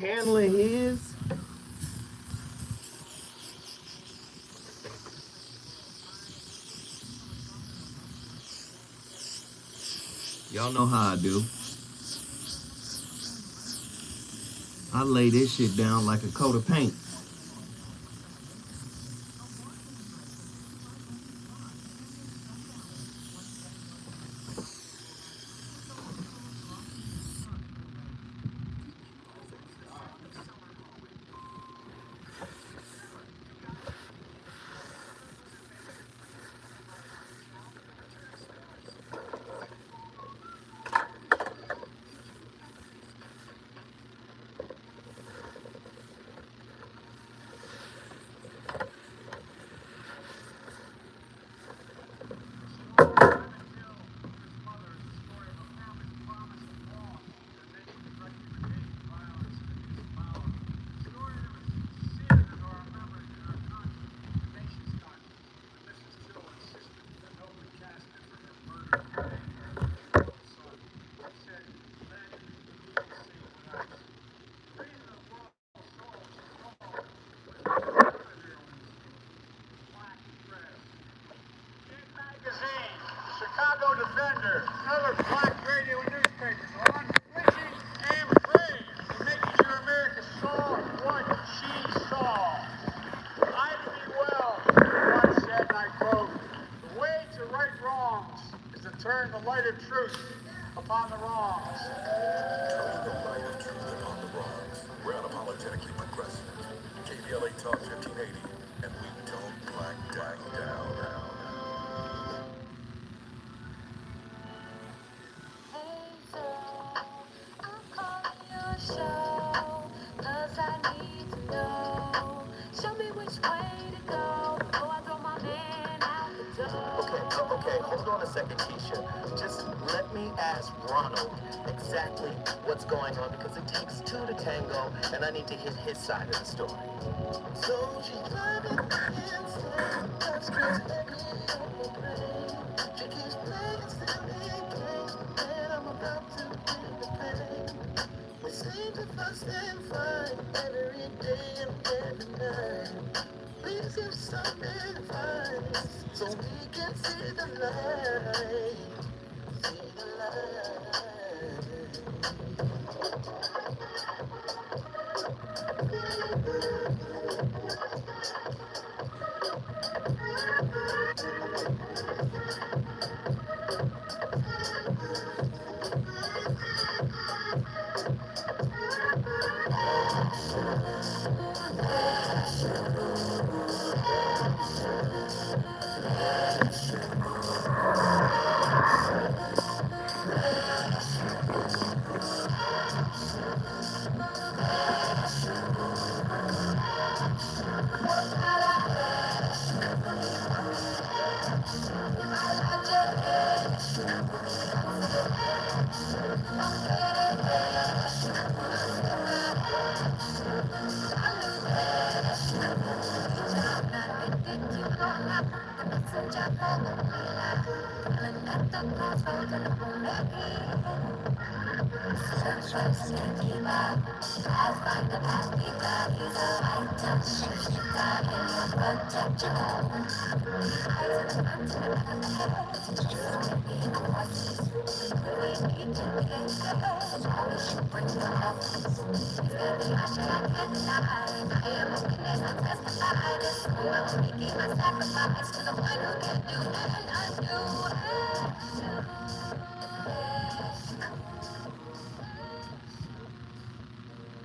handling his. Y'all know how I do. I lay this shit down like a coat of paint. Chicago Defender, other black radio and newspapers are unflinching and brave in making sure America saw what she saw. Ida B. Wells once said, and I quote, "The way to right wrongs is to turn the light of truth upon the wrongs." Turning the light of truth upon the wrongs. We're unapologetically progressive. KBLA Talk 1580, and we don't back down. Okay, hold on a second, Keisha. Just let me ask Ronald exactly what's going on, because it takes two to tango, and I need to hit his side of the story. So she's driving inside, that's crazy. She keeps playing silly games, and I'm about to bring the pain. We seem to fuss and fight every day and every night. Please give some advice so we can see the light. See the light.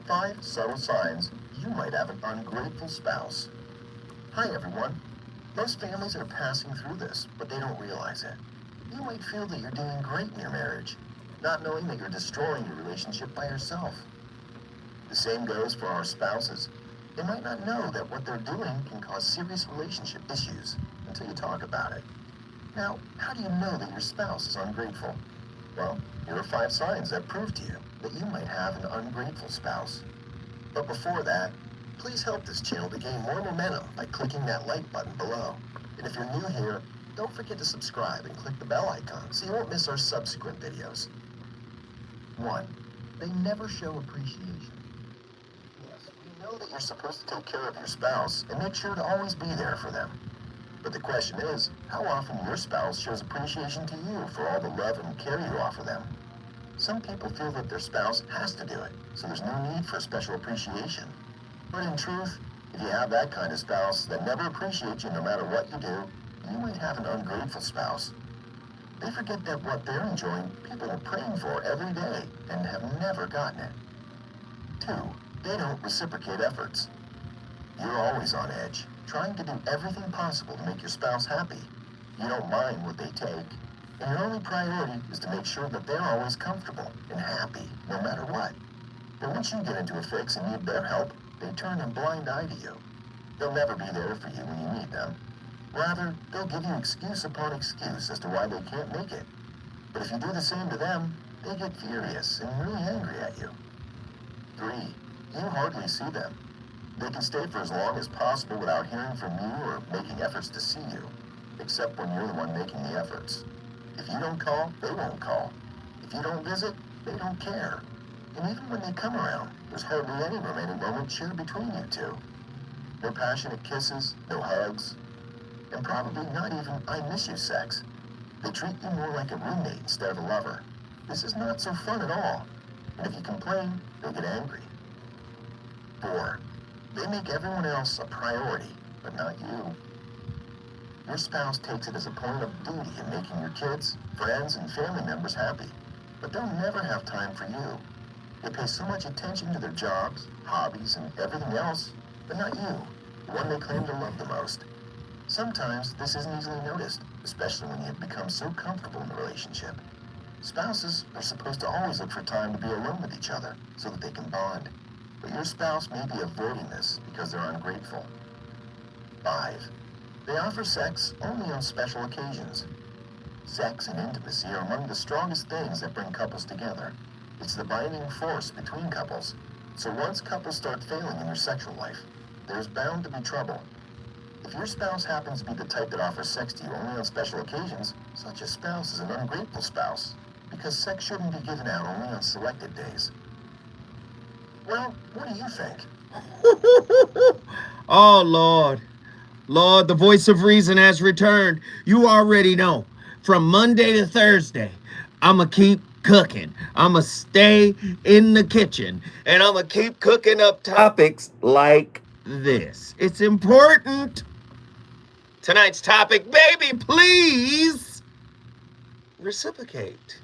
Five subtle signs you might have an ungrateful spouse. Hi everyone. Most families are passing through this, but they don't realize it. You might feel that you're doing great in your marriage, not knowing that you're destroying your relationship by yourself. The same goes for our spouses. They might not know that what they're doing can cause serious relationship issues until you talk about it. Now, how do you know that your spouse is ungrateful? Well, here are 5 signs that prove to you that you might have an ungrateful spouse. But before that, please help this channel to gain more momentum by clicking that like button below. And if you're new here, don't forget to subscribe and click the bell icon so you won't miss our subsequent videos. 1. They never show appreciation. Know that you're supposed to take care of your spouse and make sure to always be there for them. But the question is, how often your spouse shows appreciation to you for all the love and care you offer them? Some people feel that their spouse has to do it, so there's no need for special appreciation. But in truth, if you have that kind of spouse that never appreciates you no matter what you do, you might have an ungrateful spouse. They forget that what they're enjoying, people are praying for every day and have never gotten it. 2, they don't reciprocate efforts. You're always on edge, trying to do everything possible to make your spouse happy. You don't mind what they take, and your only priority is to make sure that they're always comfortable and happy, no matter what. But once you get into a fix and need their help, they turn a blind eye to you. They'll never be there for you when you need them. Rather, they'll give you excuse upon excuse as to why they can't make it. But if you do the same to them, they get furious and really angry at you. 3, you hardly see them. They can stay for as long as possible without hearing from you or making efforts to see you, except when you're the one making the efforts. If you don't call, they won't call. If you don't visit, they don't care. And even when they come around, there's hardly any remaining moment shared between you two. No passionate kisses, no hugs, and probably not even I miss you sex. They treat you more like a roommate instead of a lover. This is not so fun at all. And if you complain, they'll get angry. 4, they make everyone else a priority, but not you. Your spouse takes it as a point of duty in making your kids, friends, and family members happy, but they'll never have time for you. They pay so much attention to their jobs, hobbies, and everything else, but not you, the one they claim to love the most. Sometimes this isn't easily noticed, especially when you've become so comfortable in the relationship. Spouses are supposed to always look for time to be alone with each other so that they can bond. But your spouse may be avoiding this because they're ungrateful. 5, they offer sex only on special occasions. Sex and intimacy are among the strongest things that bring couples together. It's the binding force between couples. So once couples start failing in their sexual life, there's bound to be trouble. If your spouse happens to be the type that offers sex to you only on special occasions, such a spouse is an ungrateful spouse, because sex shouldn't be given out only on selected days. Well, what do you think? Oh, Lord. Lord, the voice of reason has returned. You already know. From Monday to Thursday, I'm going to keep cooking. I'm going to stay in the kitchen. And I'm going to keep cooking up topics like this. It's important. Tonight's topic, baby, please reciprocate.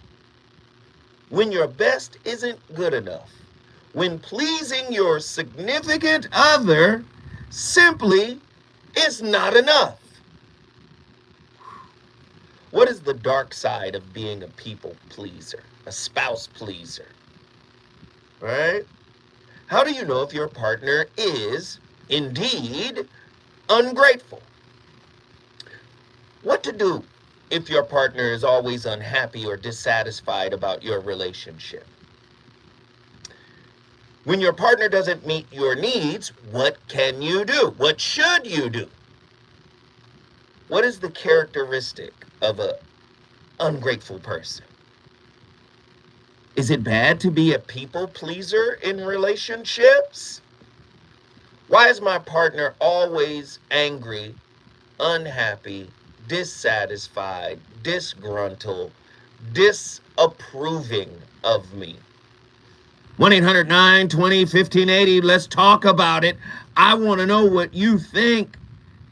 When your best isn't good enough. When pleasing your significant other simply is not enough. What is the dark side of being a people pleaser, a spouse pleaser? Right? How do you know if your partner is indeed ungrateful? What to do if your partner is always unhappy or dissatisfied about your relationship? When your partner doesn't meet your needs, what can you do? What should you do? What is the characteristic of an ungrateful person? Is it bad to be a people pleaser in relationships? Why is my partner always angry, unhappy, dissatisfied, disgruntled, disapproving of me? 1-800-920-1580. Let's talk about it. I want to know what you think.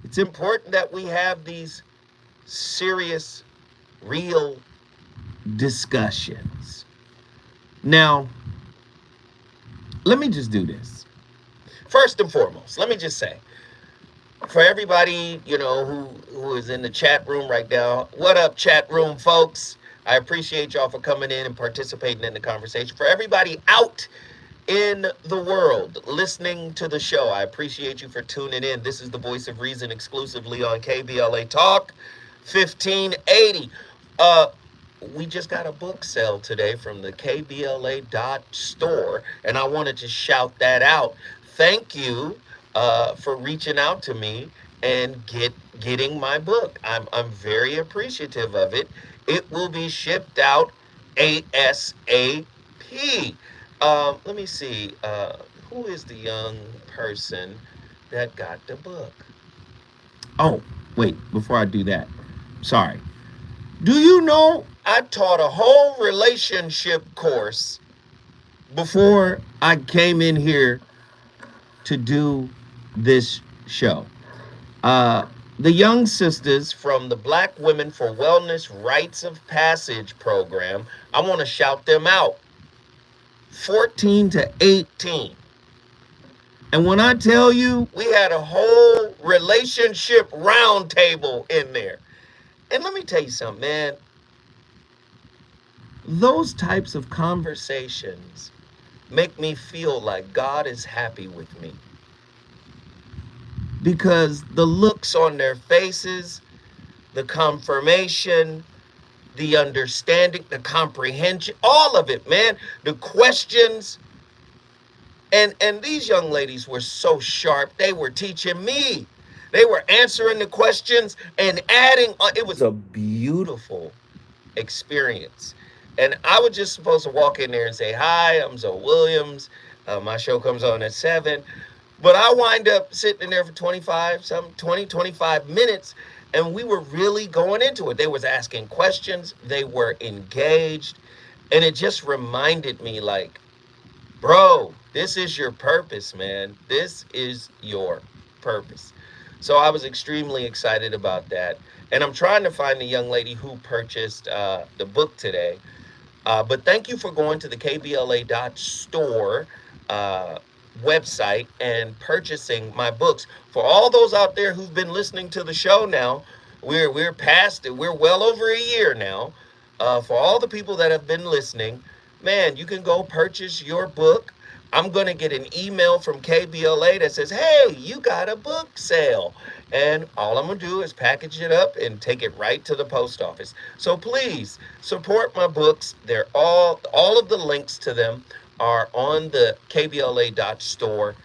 It's important that we have these serious, real discussions. Now, let me just do this. First and foremost, let me just say, for everybody, who is in the chat room right now, what up, chat room folks? I appreciate y'all for coming in and participating in the conversation. For everybody out in the world listening to the show, I appreciate you for tuning in. This is the Voice of Reason exclusively on KBLA Talk 1580. We just got a book sale today from the KBLA.store, and I wanted to shout that out. Thank you for reaching out to me and getting my book. I'm very appreciative of it. It will be shipped out ASAP. Let me see. Who is the young person that got the book? Oh, wait, before I do that, sorry. Do you know I taught a whole relationship course before I came in here to do this show? Uh, the young sisters from the Black Women for Wellness Rites of Passage program, I want to shout them out. 14 to 18. And when I tell you, we had a whole relationship roundtable in there. And let me tell you something, man. Those types of conversations make me feel like God is happy with me. Because the looks on their faces, the confirmation, the understanding, the comprehension, all of it, man. The questions. And these young ladies were so sharp. They were teaching me. They were answering the questions and adding on. It was a beautiful experience. And I was just supposed to walk in there and say, hi, I'm Zoe Williams. My show comes on at 7. But I wind up sitting in there for 25 minutes. And we were really going into it. They was asking questions. They were engaged. And it just reminded me like, bro, this is your purpose, man. This is your purpose. So I was extremely excited about that. And I'm trying to find the young lady who purchased the book today. But thank you for going to the kbla.store website and purchasing my books. For all those out there who've been listening to the show now, we're past it. We're well over a year now. For all the people that have been listening, man, you can go purchase your book. I'm going to get an email from KBLA that says, hey, you got a book sale. And all I'm going to do is package it up and take it right to the post office. So please support my books. They're all of the links to them are on the kbla.store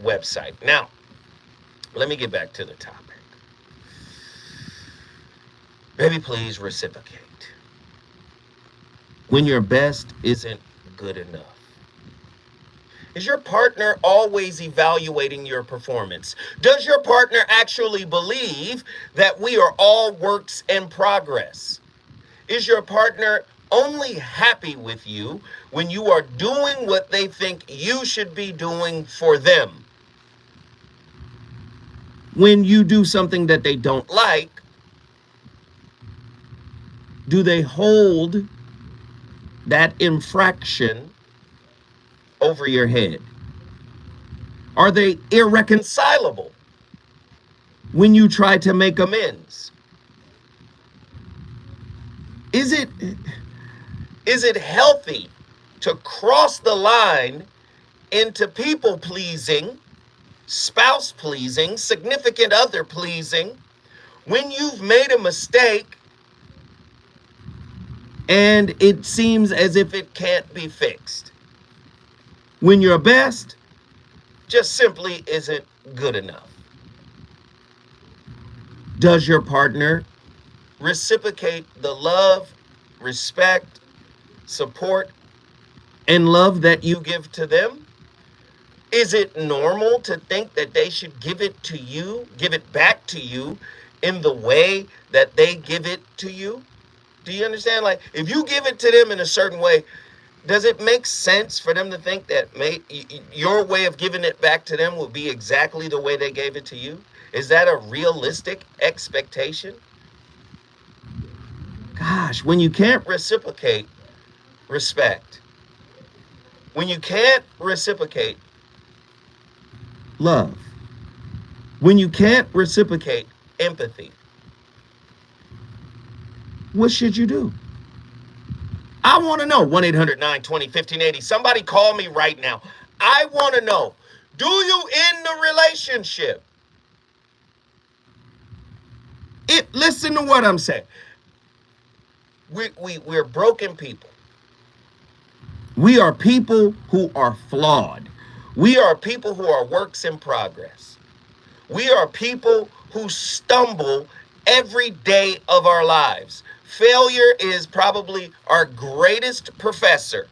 website. Now, let me get back to the topic. Baby, please reciprocate. When your best isn't good enough. Is your partner always evaluating your performance? Does your partner actually believe that we are all works in progress? Is your partner only happy with you when you are doing what they think you should be doing for them? When you do something that they don't like, do they hold that infraction over your head? Are they irreconcilable when you try to make amends? Is it healthy to cross the line into people pleasing, spouse pleasing, significant other pleasing when you've made a mistake and it seems as if it can't be fixed? When your best just simply isn't good enough. Does your partner reciprocate the love, respect, support, and love that you give to them? Is it normal to think that they should give it to you, give it back to you in the way that they give it to you? Do you understand? Like, if you give it to them in a certain way, does it make sense for them to think that your way of giving it back to them will be exactly the way they gave it to you? Is that a realistic expectation? Gosh, when you can't reciprocate respect, when you can't reciprocate love, when you can't reciprocate empathy, what should you do? I want to know. 1-800-920-1580. Somebody call me right now. I want to know, do you end the relationship? Listen to what I'm saying. We're broken people. We are people who are flawed. We are people who are works in progress. We are people who stumble every day of our lives. Failure is probably our greatest professor.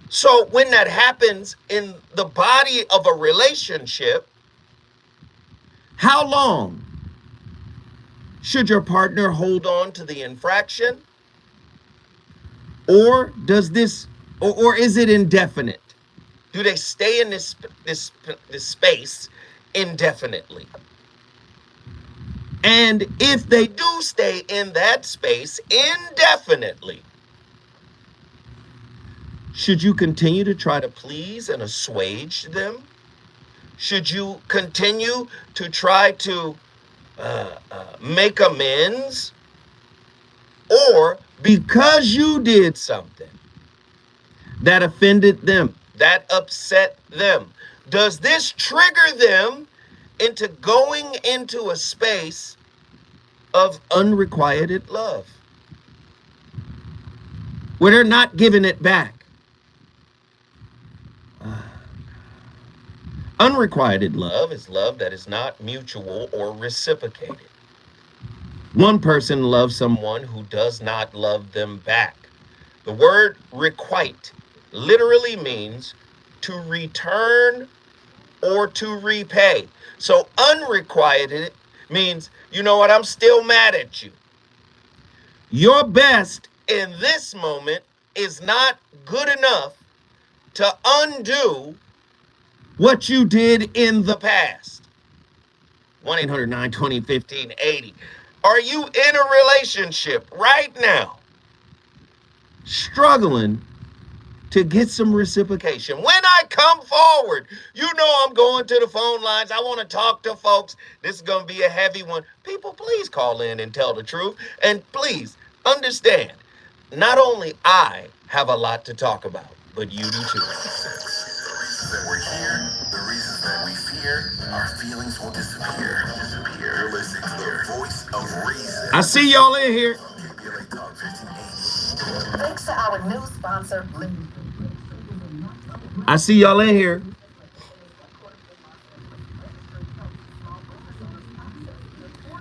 So when that happens in the body of a relationship, how long should your partner hold on to the infraction? Or does this, or is it indefinite? Do they stay in this space indefinitely? And if they do stay in that space indefinitely, should you continue to try to please and assuage them? Should you continue to try to make amends? Or because you did something that offended them, that upset them, does this trigger them into going into a space of unrequited love where they're not giving it back? Unrequited love is love that is not mutual or reciprocated. One person loves someone who does not love them back. The word requite literally means to return or to repay. So unrequited means, you know what, I'm still mad at you. Your best in this moment is not good enough to undo what you did in the past. 1-800-920-1580. Are you in a relationship right now struggling to get some reciprocation? When I come forward, you know I'm going to the phone lines. I want to talk to folks. This is going to be a heavy one. People, please call in and tell the truth. And please understand, not only I have a lot to talk about, but you do too. That we're here, the reasons that we fear, our feelings will disappear. You're listening to the voice of reason. I see y'all in here. Talk 1580. Thanks to our new sponsor, I see y'all in here.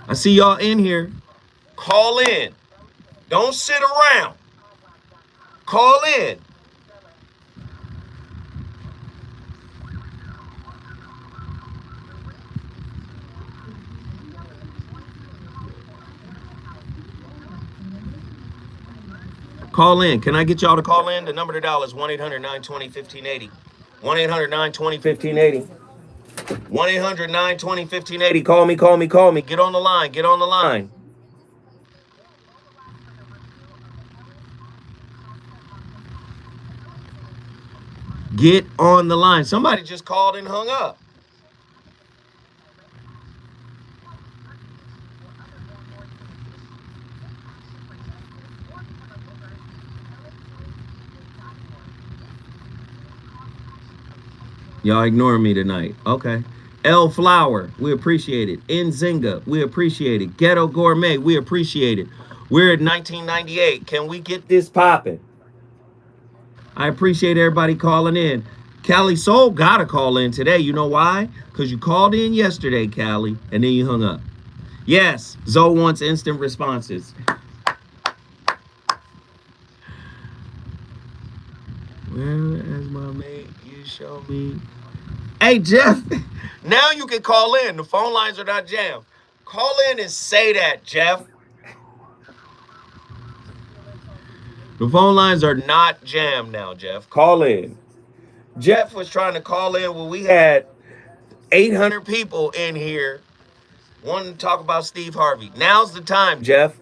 I see y'all in here. Call in. Don't sit around. Call in. Call in. Can I get y'all to call in? The number to dial is 1-800-920-1580. 1-800-920-1580. 1-800-920-1580. Call me, call me, call me. Get on the line. Get on the line. Get on the line. Somebody just called and hung up. Y'all ignoring me tonight. Okay. L Flower, we appreciate it. Nzinga, we appreciate it. Ghetto Gourmet, we appreciate it. We're at 1998. Can we get this popping? I appreciate everybody calling in. Callie Soul gotta call in today. You know why? Because you called in yesterday, Callie, and then you hung up. Yes, Zoe wants instant responses. Well, as my mate, you show me. Hey, Jeff, now you can call in. The phone lines are not jammed. Call in and say that, Jeff. The phone lines are not jammed now, Jeff. Call in. Jeff was trying to call in when we had 800 people in here wanting to talk about Steve Harvey. Now's the time, Jeff.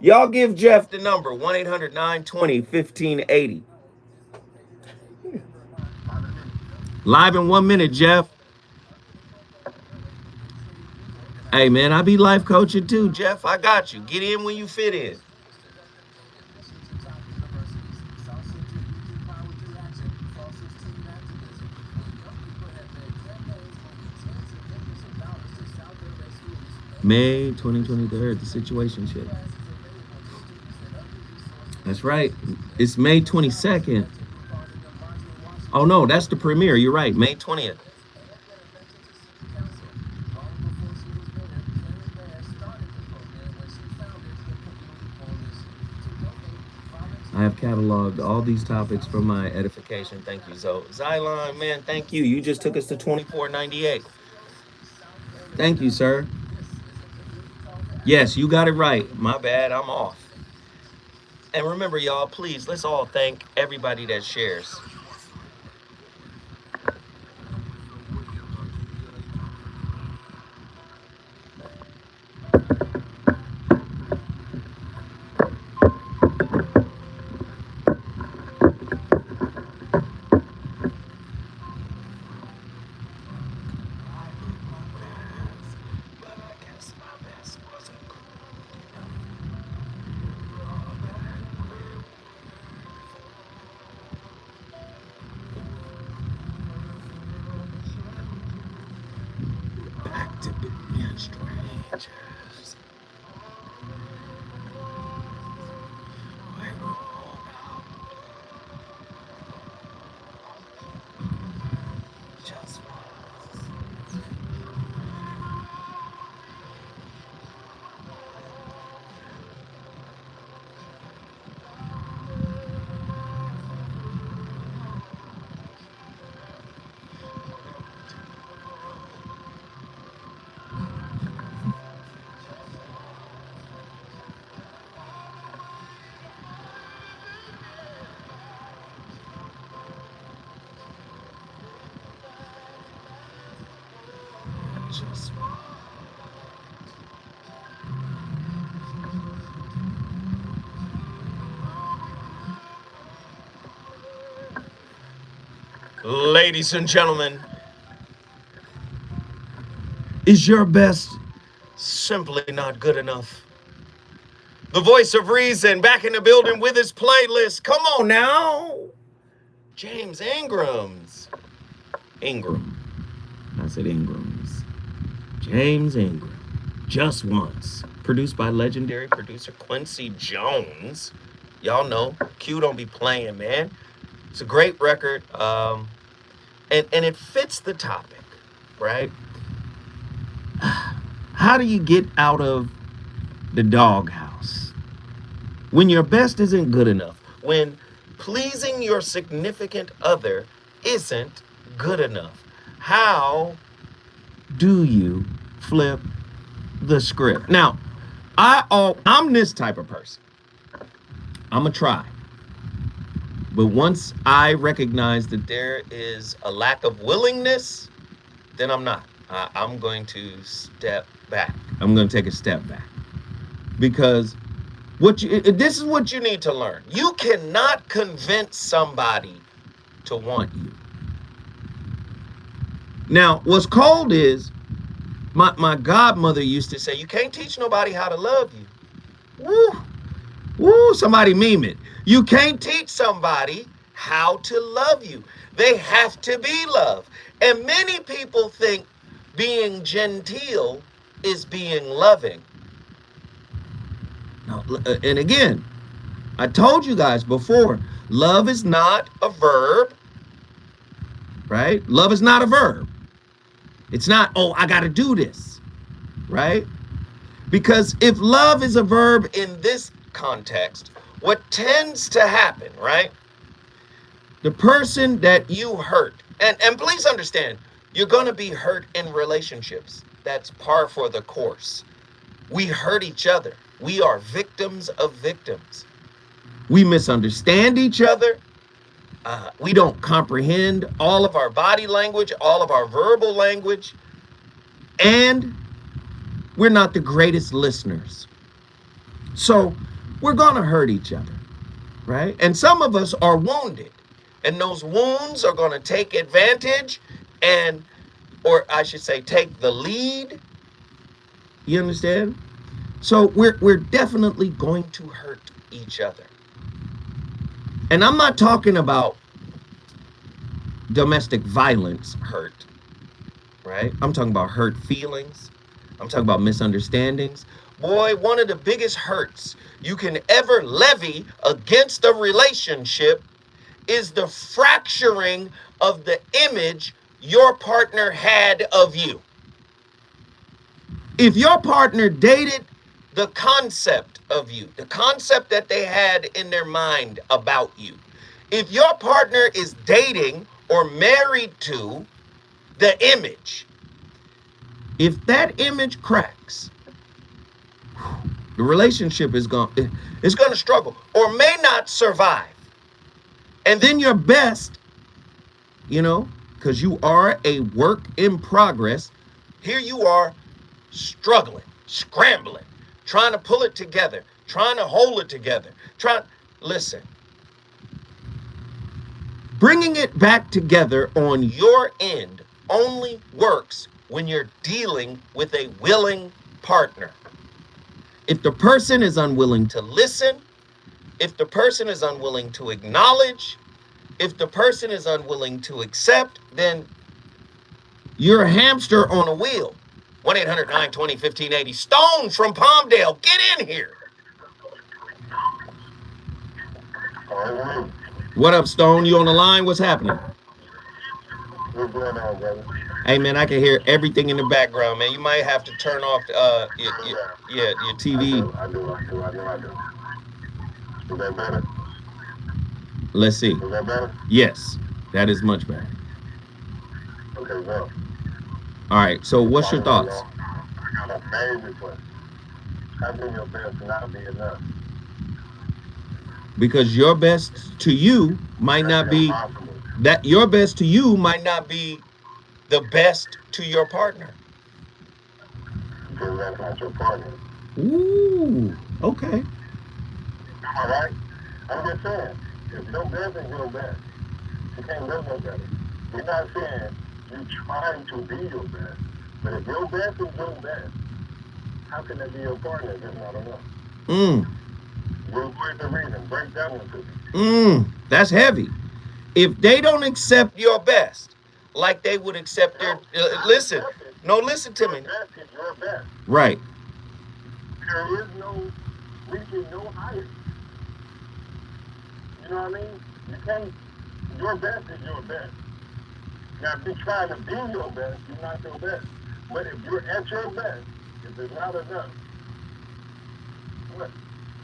Y'all give Jeff the number, 1-800-920-1580. Live in 1 minute, Jeff. Hey, man, I be life coaching too, Jeff. I got you. Get in when you fit in. May 2023, the situation ship. That's right. It's May 22nd. Oh, no, that's the premiere. You're right. May 20th. I have cataloged all these topics for my edification. Thank you. So, Xylon, man, thank you. You just took us to 2498. Thank you, sir. Yes, you got it right. My bad. I'm off. And remember, y'all, please, let's all thank everybody that shares. Back to being strangers. Just just ladies and gentlemen, is your best simply not good enough? The voice of reason back in the building with his playlist. Come on now. James Ingram's. Ingram. I said Ingram's. James Ingram. Just Once. Produced by legendary producer Quincy Jones. Y'all know, Q don't be playing, man. It's a great record. And it fits the topic, right? How do you get out of the doghouse when your best isn't good enough? When pleasing your significant other isn't good enough? How do you flip the script? Now, I'm this type of person. I'm gonna try. But once I recognize that there is a lack of willingness, then I'm not. I'm going to step back. I'm going to take a step back. Because this is what you need to learn. You cannot convince somebody to want you. Now, what's cold is my godmother used to say, you can't teach nobody how to love you. Woo! Woo, somebody meme it. You can't teach somebody how to love you. They have to be loved. And many people think being genteel is being loving. Now, and again, I told you guys before, love is not a verb, right? Love is not a verb. It's not, oh, I got to do this, right? Because if love is a verb in this context, what tends to happen, right? The person that you hurt, and please understand, you're going to be hurt in relationships. That's par for the course. We hurt each other. We are victims of victims. We misunderstand each other. We don't comprehend all of our body language, all of our verbal language, and we're not the greatest listeners. So we're going to hurt each other, right? And some of us are wounded, and those wounds are going to take advantage or I should say, take the lead. You understand? So we're definitely going to hurt each other. And I'm not talking about domestic violence hurt, right? I'm talking about hurt feelings. I'm talking about misunderstandings. Boy, one of the biggest hurts you can ever levy against a relationship is the fracturing of the image your partner had of you. If your partner dated the concept of you, the concept that they had in their mind about you. If your partner is dating or married to the image, if that image cracks, the relationship is going to struggle or may not survive. And then your best, because you are a work in progress, here you are struggling, scrambling, trying to pull it together, trying to hold it together. Listen. Bringing it back together on your end only works when you're dealing with a willing partner. If the person is unwilling to listen, if the person is unwilling to acknowledge, if the person is unwilling to accept, then you're a hamster on a wheel. 1-800-920-1580. Stone from Palmdale, get in here. What up, Stone? You on the line? What's happening? What's going on, brother? Hey, man, I can hear everything in the background, man. You might have to turn off your TV. I do. Is that better? Let's see. Is that better? Yes, that is much better. Okay, well. All right, so what's your thoughts? I got a major question. How do your best not be enough? Because your best to you might not be that your best to you might not be the best to your partner. Because that's not your partner. Ooh, okay. All right? I'm just saying, if your best is your best, you can't live no better. We're not saying you trying to be your best, but if your best is your best, how can that be your partner if it's not enough? We'll break the reason. Break that one to me. That's heavy. If they don't accept your best, like they would accept their listen to me. Your best is your best. Right. There is no reaching no higher. You know what I mean? You can't. Your best is your best. Now, if you're trying to be your best, you're not your best. But if you're at your best, if it's not enough, what?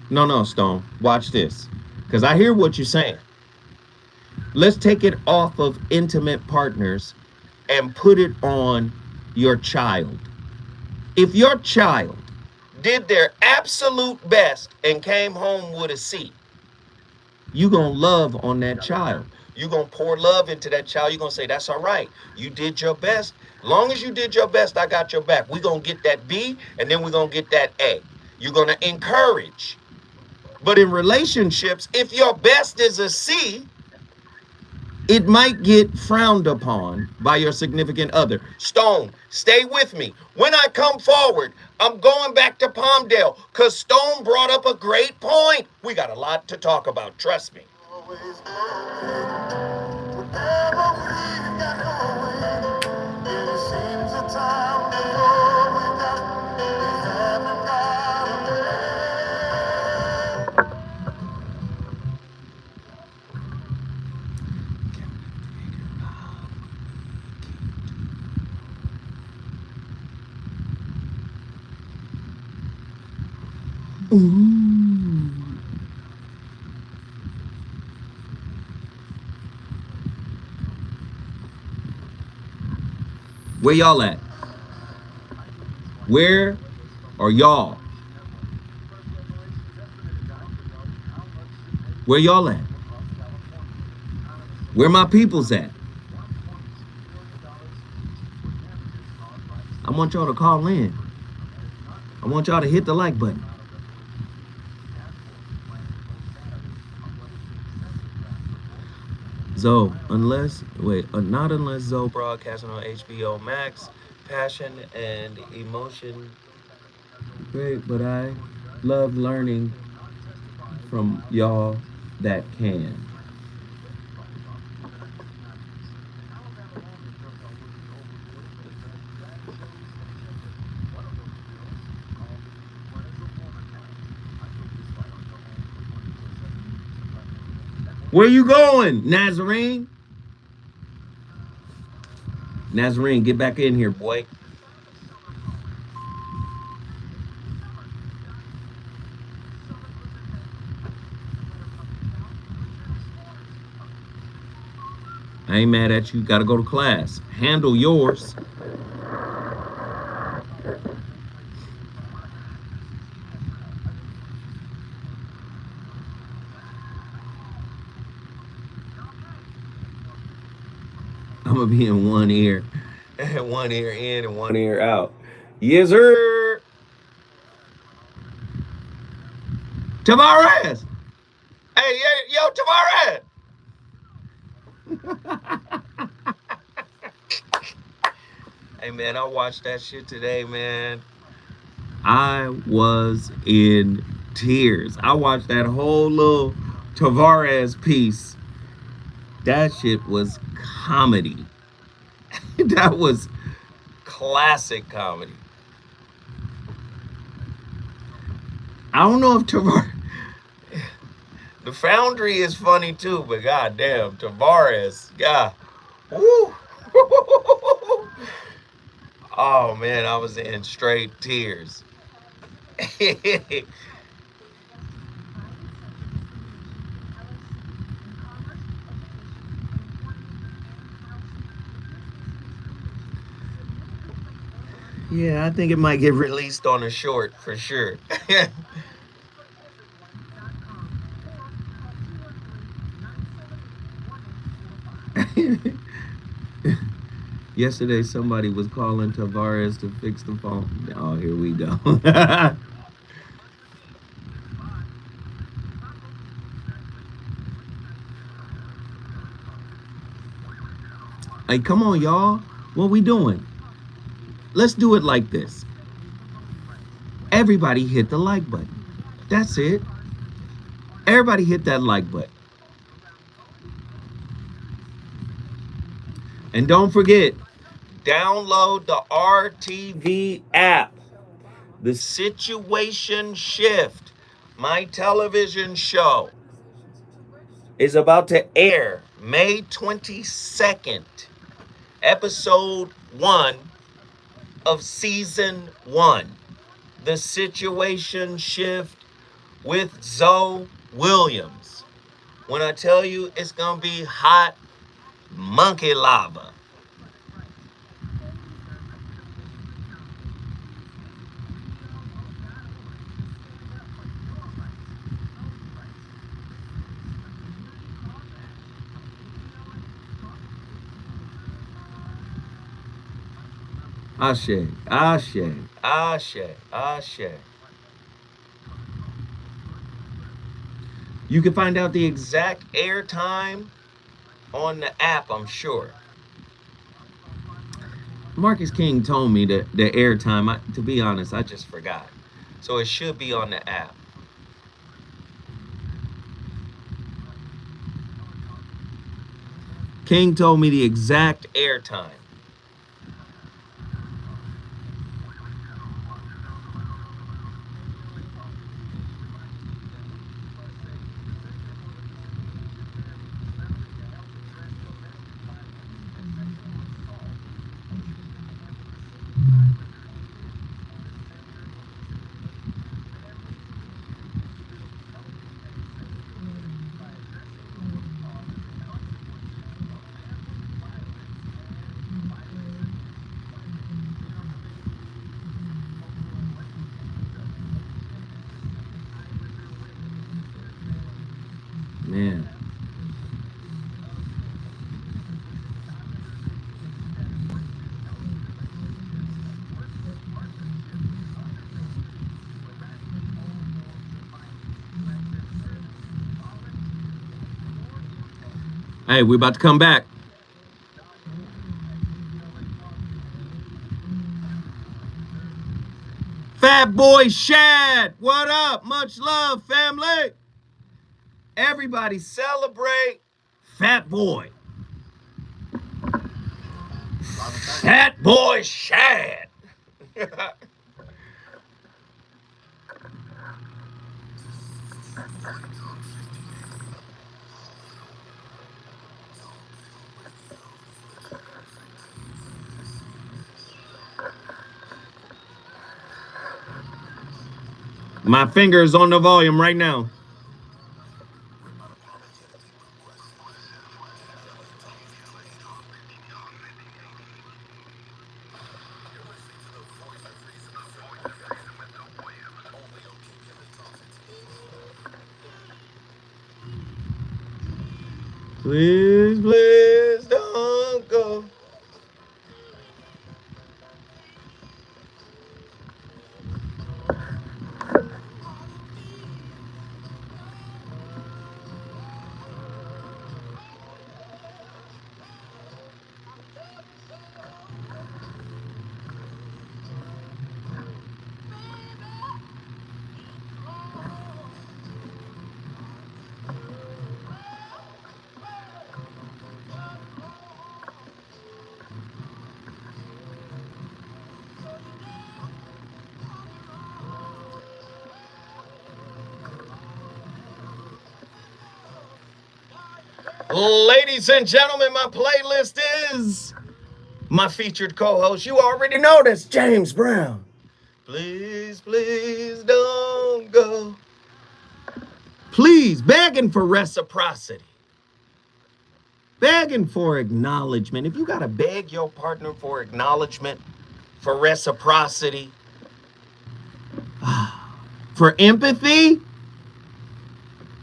No, Stone. Watch this. Because I hear what you're saying. Let's take it off of intimate partners and put it on your child. If your child did their absolute best and came home with a C, you're going to love on that child. You're going to pour love into that child. You're going to say, that's all right. You did your best. Long as you did your best, I got your back. We're going to get that B, and then we're going to get that A. You're going to encourage. But in relationships, if your best is a C, it might get frowned upon by your significant other. Stone, stay with me. When I come forward, I'm going back to Palmdale because Stone brought up a great point. We got a lot to talk about. Trust me. Where y'all at? Where are y'all? Where y'all at? Where my people's at? I want y'all to call in. I want y'all to hit the like button. Zoe, not unless Zoe broadcasting on HBO Max, passion and emotion. Great, but I love learning from y'all that can. Where you going, Nazarene? Nazarene, get back in here, boy. I ain't mad at you. Got to go to class. Handle yours. I'm gonna be in one ear, one ear in and one ear out. Yes, sir. Tavares. Hey, yo, Tavares. Hey, man, I watched that shit today, man. I was in tears. I watched that whole little Tavares piece. That shit was comedy. That was classic comedy. I don't know if Tavares. The Foundry is funny too, but goddamn, Tavares, God, woo. Oh man, I was in straight tears. Yeah, I think it might get released on a short for sure. Yesterday, somebody was calling Tavares to fix the phone. Oh, here we go. Hey, come on, y'all. What we doing? Let's do it like this. Everybody hit the like button. That's it. Everybody hit that like button. And don't forget, download the RTV app. The Situation Shift, my television show, is about to air May 22nd, episode 1 of season 1. The Situation Shift with Zoe Williams. When I tell you it's going to be hot monkey lava. Ashe, ashe, ashe, ashe. You can find out the exact air time on the app, I'm sure. Marcus King told me that the airtime. To be honest, I just forgot. So it should be on the app. King told me the exact airtime. Man. Hey, we about to come back. Fat Boy Shad, what up? Much love, family. Everybody celebrate Fat Boy. Fat Boy Shad. My finger is on the volume right now. Please, please don't go. Ladies and gentlemen, my playlist is my featured co-host. You already know that's James Brown. Please, please don't go. Please, begging for reciprocity. Begging for acknowledgement. If you got to beg your partner for acknowledgement, for reciprocity, for empathy,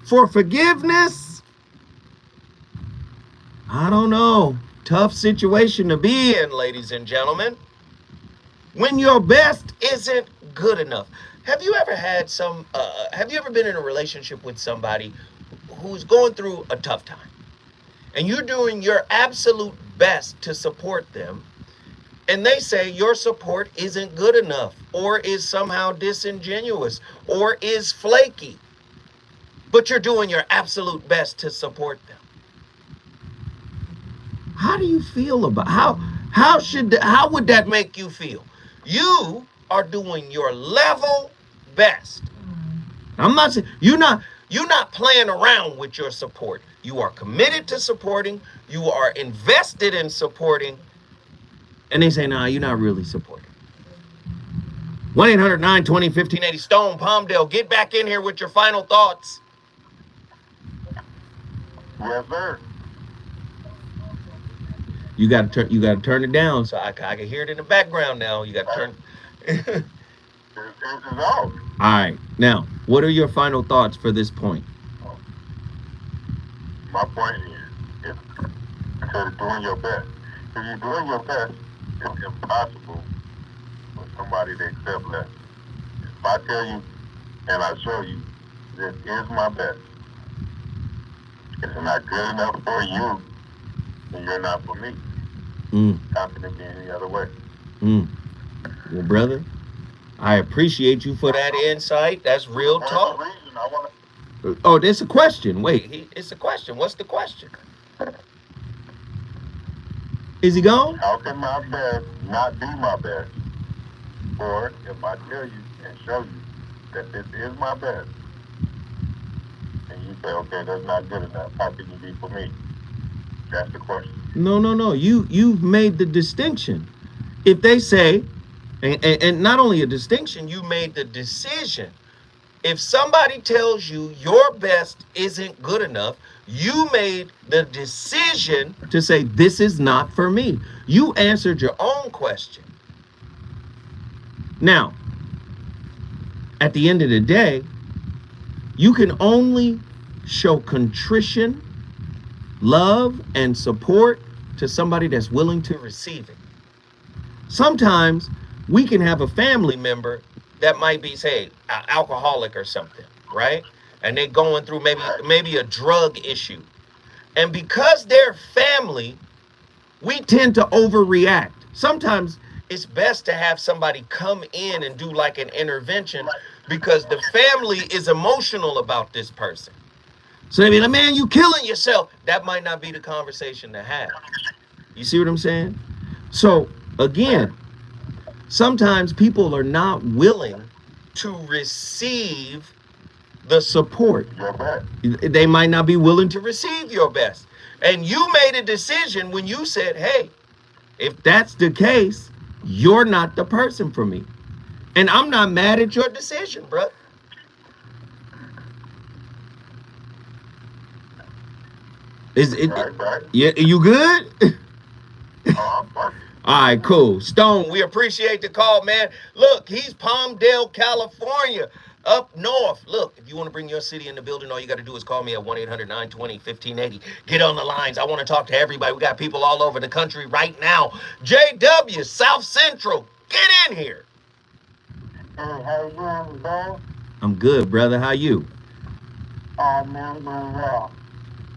for forgiveness, I don't know. Tough situation to be in, ladies and gentlemen. When your best isn't good enough. Have you ever had have you ever been in a relationship with somebody who's going through a tough time? And you're doing your absolute best to support them, and they say your support isn't good enough, or is somehow disingenuous, or is flaky. But you're doing your absolute best to support them. How do you feel about how would that make you feel? You are doing your level best. I'm not saying you're not playing around with your support. You are committed to supporting, you are invested in supporting, and they say, nah, you're not really supporting. 1-800-920-1580 Stone Palmdale, get back in here with your final thoughts. Yes, sir. You got to turn it down so I can hear it in the background now. You got to turn. It's off. All right. Now, what are your final thoughts for this point? My point is doing your best. If you're doing your best, it's impossible for somebody to accept less. If I tell you and I show you this is my best, it's not good enough for you, then you're not for me. How can it be any other way? Well, brother, I appreciate you for that insight. That's real talk. Oh, there's a question. Wait, it's a question. What's the question? Is he gone? How can my best not be my best? Or if I tell you and show you that this is my best, and you say, okay, that's not good enough, how can you be for me? That's the question. No. You've made the distinction. If they say, and not only a distinction, you made the decision. If somebody tells you your best isn't good enough, you made the decision to say, this is not for me. You answered your own question. Now, at the end of the day, you can only show contrition, love, and support to somebody that's willing to receive it. Sometimes we can have a family member that might be, say, an alcoholic or something, right? And they're going through maybe a drug issue. And because they're family, we tend to overreact. Sometimes it's best to have somebody come in and do like an intervention because the family is emotional about this person. So they be like, man, you killing yourself. That might not be the conversation to have. You see what I'm saying? So again, sometimes people are not willing to receive the support. They might not be willing to receive your best. And you made a decision when you said, hey, if that's the case, you're not the person for me. And I'm not mad at your decision, bro. Is it? Right. Yeah, you good? All right, cool. Stone, we appreciate the call, man. Look, he's Palmdale, California. Up north, look, if you want to bring your city in the building, all you got to do is call me at 1-800-920-1580. Get on the lines. I want to talk to everybody. We got people all over the country right now. JW, South Central, get in here. Hey, how you doing, bro? I'm good, brother. How you? Oh, man, I'm doing well.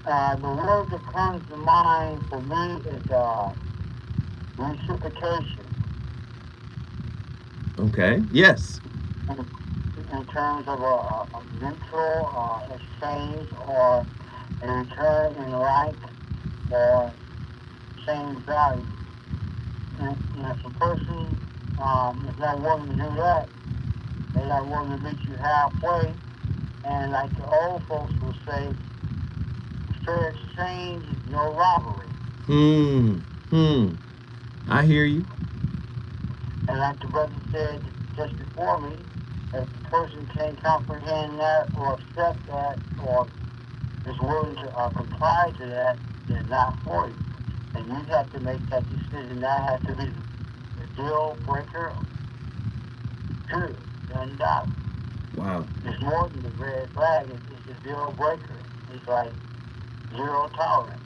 The word that comes to mind for me is reciprocation. Okay. Yes. In terms of a mutual exchange or a return in like or same value. And if a person is not willing to do that, they're not willing to meet you halfway. And like the old folks will say, fair exchange is no robbery. I hear you. And like the brother said just before me, if the person can't comprehend that or accept that or is willing to comply to that, then not for you. And you have to make that decision. That has to be the deal breaker. Period. And Wow. it's more than the red flag. It's the deal breaker. It's like zero tolerance.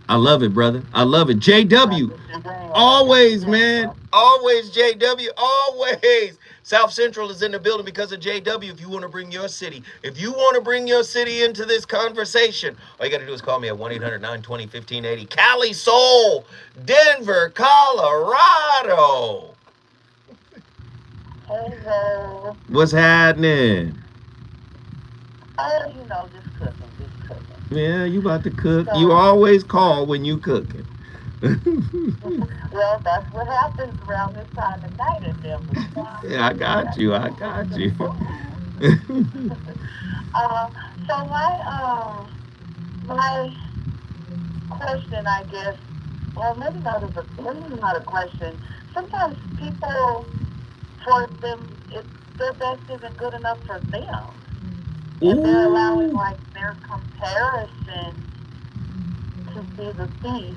I love it, brother. I love it. JW, always, man. Always, JW. Always. South Central is in the building because of JW. If you want to bring your city, if you want to bring your city into this conversation, all you got to do is call me at 1-800-920-1580. Cali Soul, Denver, Colorado. Hello. What's happening? Oh, just cooking. Yeah, you about to cook. You always call when you cooking. Well, that's what happens around this time of night in Denver. Yeah, I got you. So my question, I guess, well, maybe not a question. Sometimes people, for them, their best isn't good enough for them. And they're allowing like their comparison to be the thief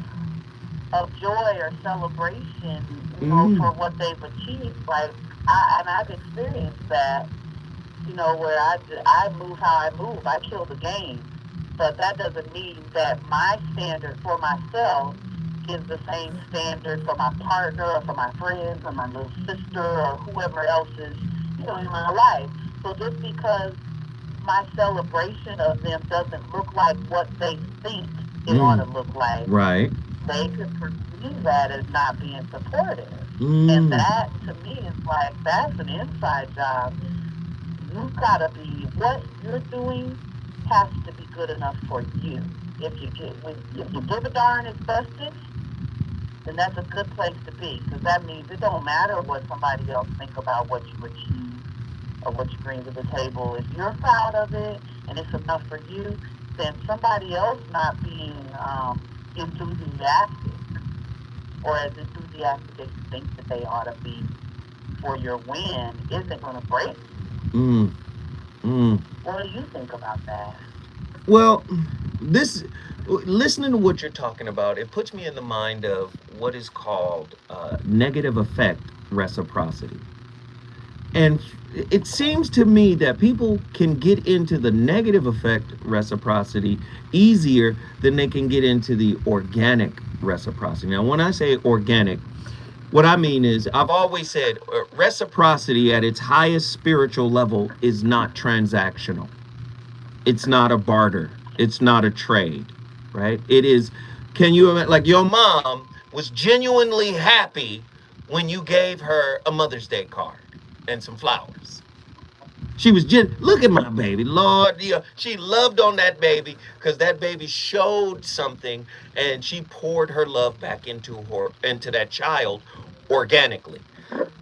of joy or celebration, for what they've achieved. Like, I've experienced that, where I move how I move. I kill the game. But that doesn't mean that my standard for myself is the same standard for my partner or for my friends or my little sister or whoever else is, in my life. So just because my celebration of them doesn't look like what they think it ought to look like, right? They could perceive that as not being supportive. And that, to me, is like, that's an inside job. You've got to be, what you're doing has to be good enough for you. If you give a darn it's busted, then that's a good place to be, because that means it don't matter what somebody else think about what you achieve or what you bring to the table. If you're proud of it and it's enough for you, then somebody else not being enthusiastic or as enthusiastic as you think that they ought to be for your win isn't going to break you. What do you think about that? Well, listening to what you're talking about, it puts me in the mind of what is called negative effect reciprocity. And it seems to me that people can get into the negative effect reciprocity easier than they can get into the organic reciprocity. Now, when I say organic, what I mean is, I've always said reciprocity at its highest spiritual level is not transactional. It's not a barter. It's not a trade, right? It is, can you imagine, like your mom was genuinely happy when you gave her a Mother's Day card and some flowers. She was look at my baby, Lord, she loved on that baby because that baby showed something and she poured her love back into that child organically.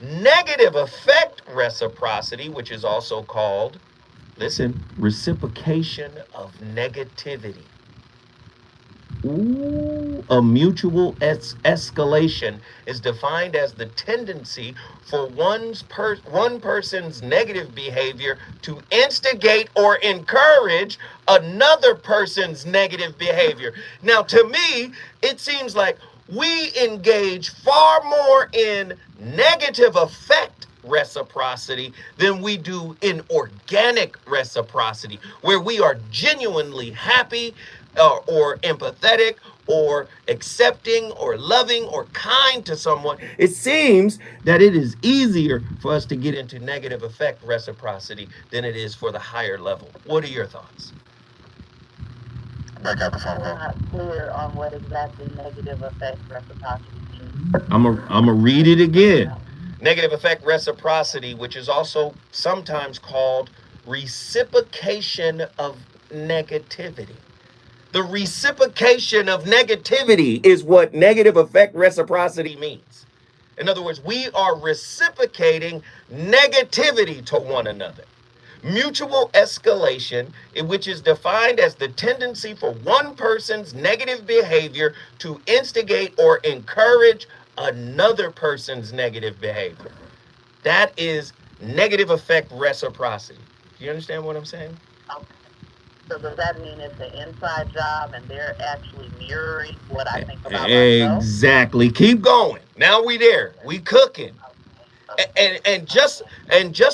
Negative effect reciprocity, which is also called, listen, reciprocation of negativity. A mutual escalation is defined as the tendency for one person's negative behavior to instigate or encourage another person's negative behavior. Now, to me, it seems like we engage far more in negative effect reciprocity than we do in organic reciprocity, where we are genuinely happy or empathetic or accepting or loving or kind to someone. It seems that it is easier for us to get into negative effect reciprocity than it is for the higher level. What are your thoughts? Back out the phone I'm call. not clear on what exactly negative effect reciprocity means. I'm gonna read it again. Negative effect reciprocity, which is also sometimes called reciprocation of negativity. The reciprocation of negativity is what negative effect reciprocity means. In other words, we are reciprocating negativity to one another. Mutual escalation, which is defined as the tendency for one person's negative behavior to instigate or encourage another person's negative behavior. That is negative effect reciprocity. Do you understand what I'm saying? Okay. So does that mean it's an inside job and they're actually mirroring what I think about myself? Exactly. Keep going. Now we there. We cooking. And just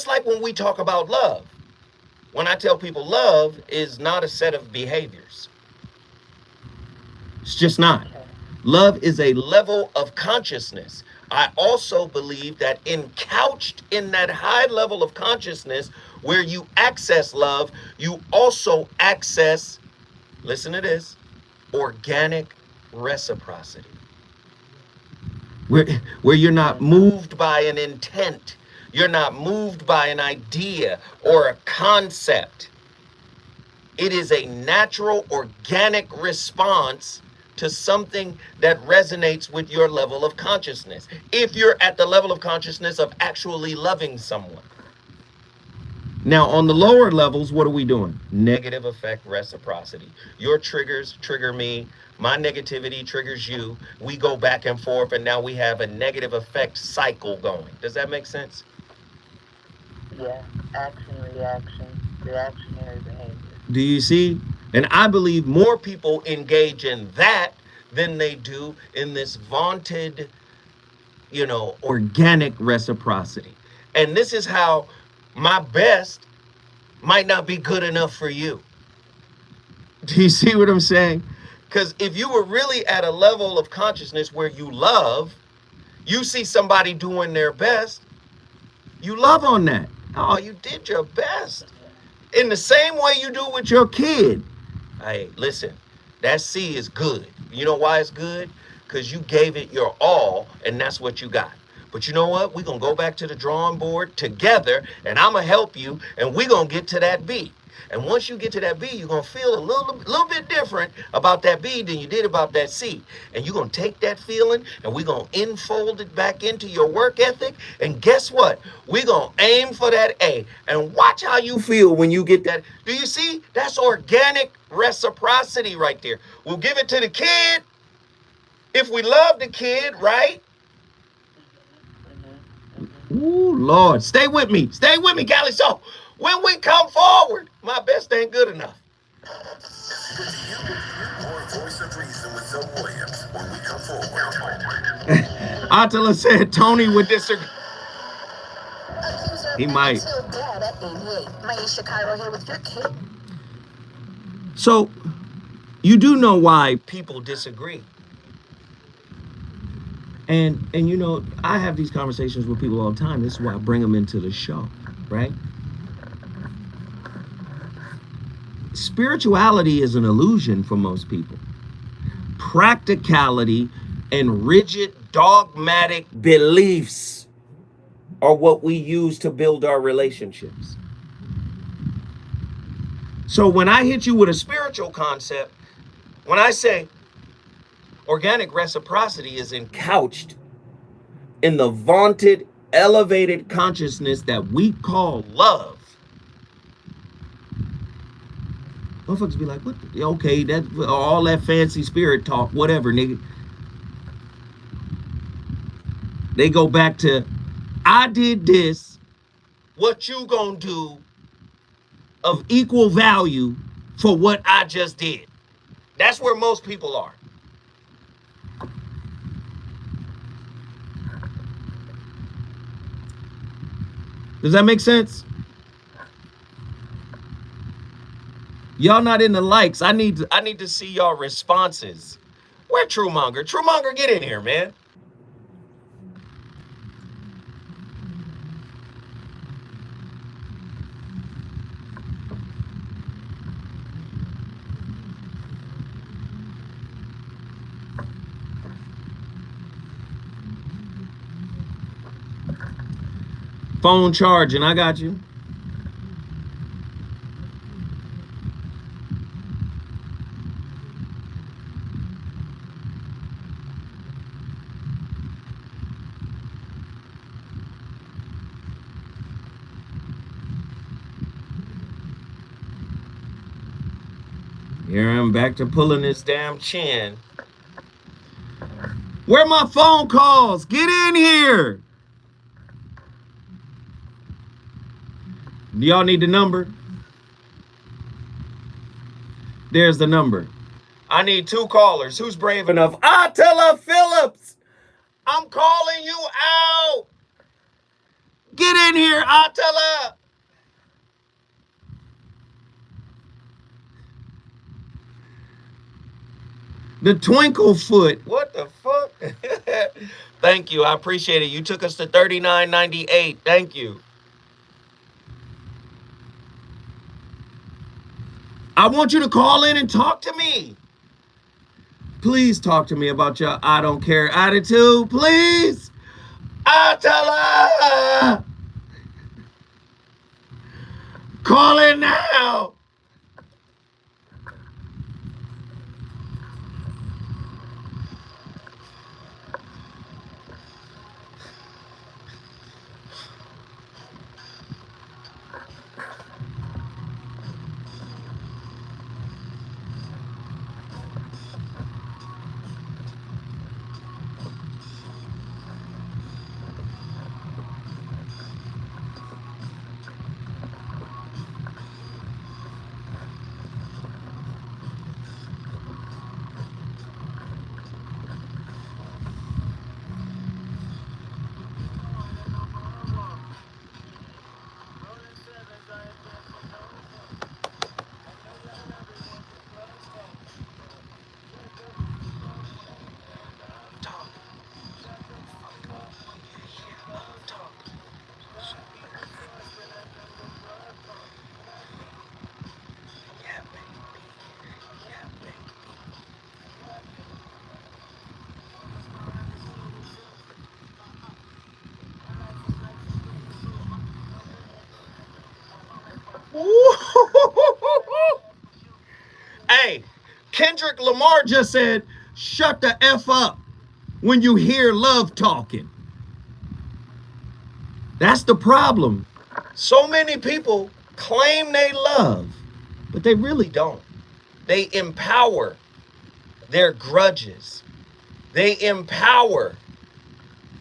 like when we talk about love, when I tell people love is not a set of behaviors. It's just not. Okay. Love is a level of consciousness. I also believe that encouched in that high level of consciousness where you access love, you also access, listen to this, organic reciprocity. Where you're not moved by an intent, you're not moved by an idea or a concept. It is a natural, organic response to something that resonates with your level of consciousness. If you're at the level of consciousness of actually loving someone. Now, on the lower levels, what are we doing? Negative effect reciprocity. Your triggers trigger me. My negativity triggers you. We go back and forth, and now we have a negative effect cycle going. Does that make sense? Yeah. Action, reaction, reactionary behavior. Do you see? And I believe more people engage in that than they do in this vaunted, organic reciprocity. And this is how my best might not be good enough for you. Do you see what I'm saying? Because if you were really at a level of consciousness where you love, you see somebody doing their best, you love on that. Oh, you did your best. In the same way you do with your kid. Hey, listen, that C is good. You know why it's good? Because you gave it your all, and that's what you got. But you know what? We're going to go back to the drawing board together, and I'm going to help you, and we're going to get to that B. And once you get to that B, you're going to feel a little bit different about that B than you did about that C. And you're going to take that feeling, and we're going to enfold it back into your work ethic. And guess what? We're going to aim for that A. And watch how you feel when you get that. Do you see? That's organic reciprocity right there. We'll give it to the kid if we love the kid, right? Ooh, Lord. Stay with me, Callie. So when we come forward, my best ain't good enough. More voice of reason with Zoe Williams when we come forward. Attila said Tony would disagree. He might. Maisha Cairo here with your kid. So you do know why people disagree. And I have these conversations with people all the time. This is why I bring them into the show, right? Spirituality is an illusion for most people. Practicality and rigid dogmatic beliefs are what we use to build our relationships. So when I hit you with a spiritual concept, when I say organic reciprocity is encouched in the vaunted, elevated consciousness that we call love. Motherfuckers be like, what? Okay, that all that fancy spirit talk, whatever, nigga. They go back to, I did this, what you gonna do of equal value for what I just did. That's where most people are. Does that make sense? Y'all not in the likes. I need to see y'all responses. Where Truemonger? Truemonger, get in here, man. Phone charging. I got you. Here I'm back to pulling this damn chin. Where are my phone calls? Get in here. Do y'all need the number? There's the number. I need 2 callers. Who's brave enough? Attila Phillips. I'm calling you out. Get in here, Attila. The twinkle foot. What the fuck? Thank you. I appreciate it. You took us to $39.98. Thank you. I want you to call in and talk to me. Please talk to me about your I don't care attitude. Please. Attila. Call in now. Hey, Kendrick Lamar just said, shut the F up when you hear love talking. That's the problem. So many people claim they love, but they really don't. They empower their grudges. They empower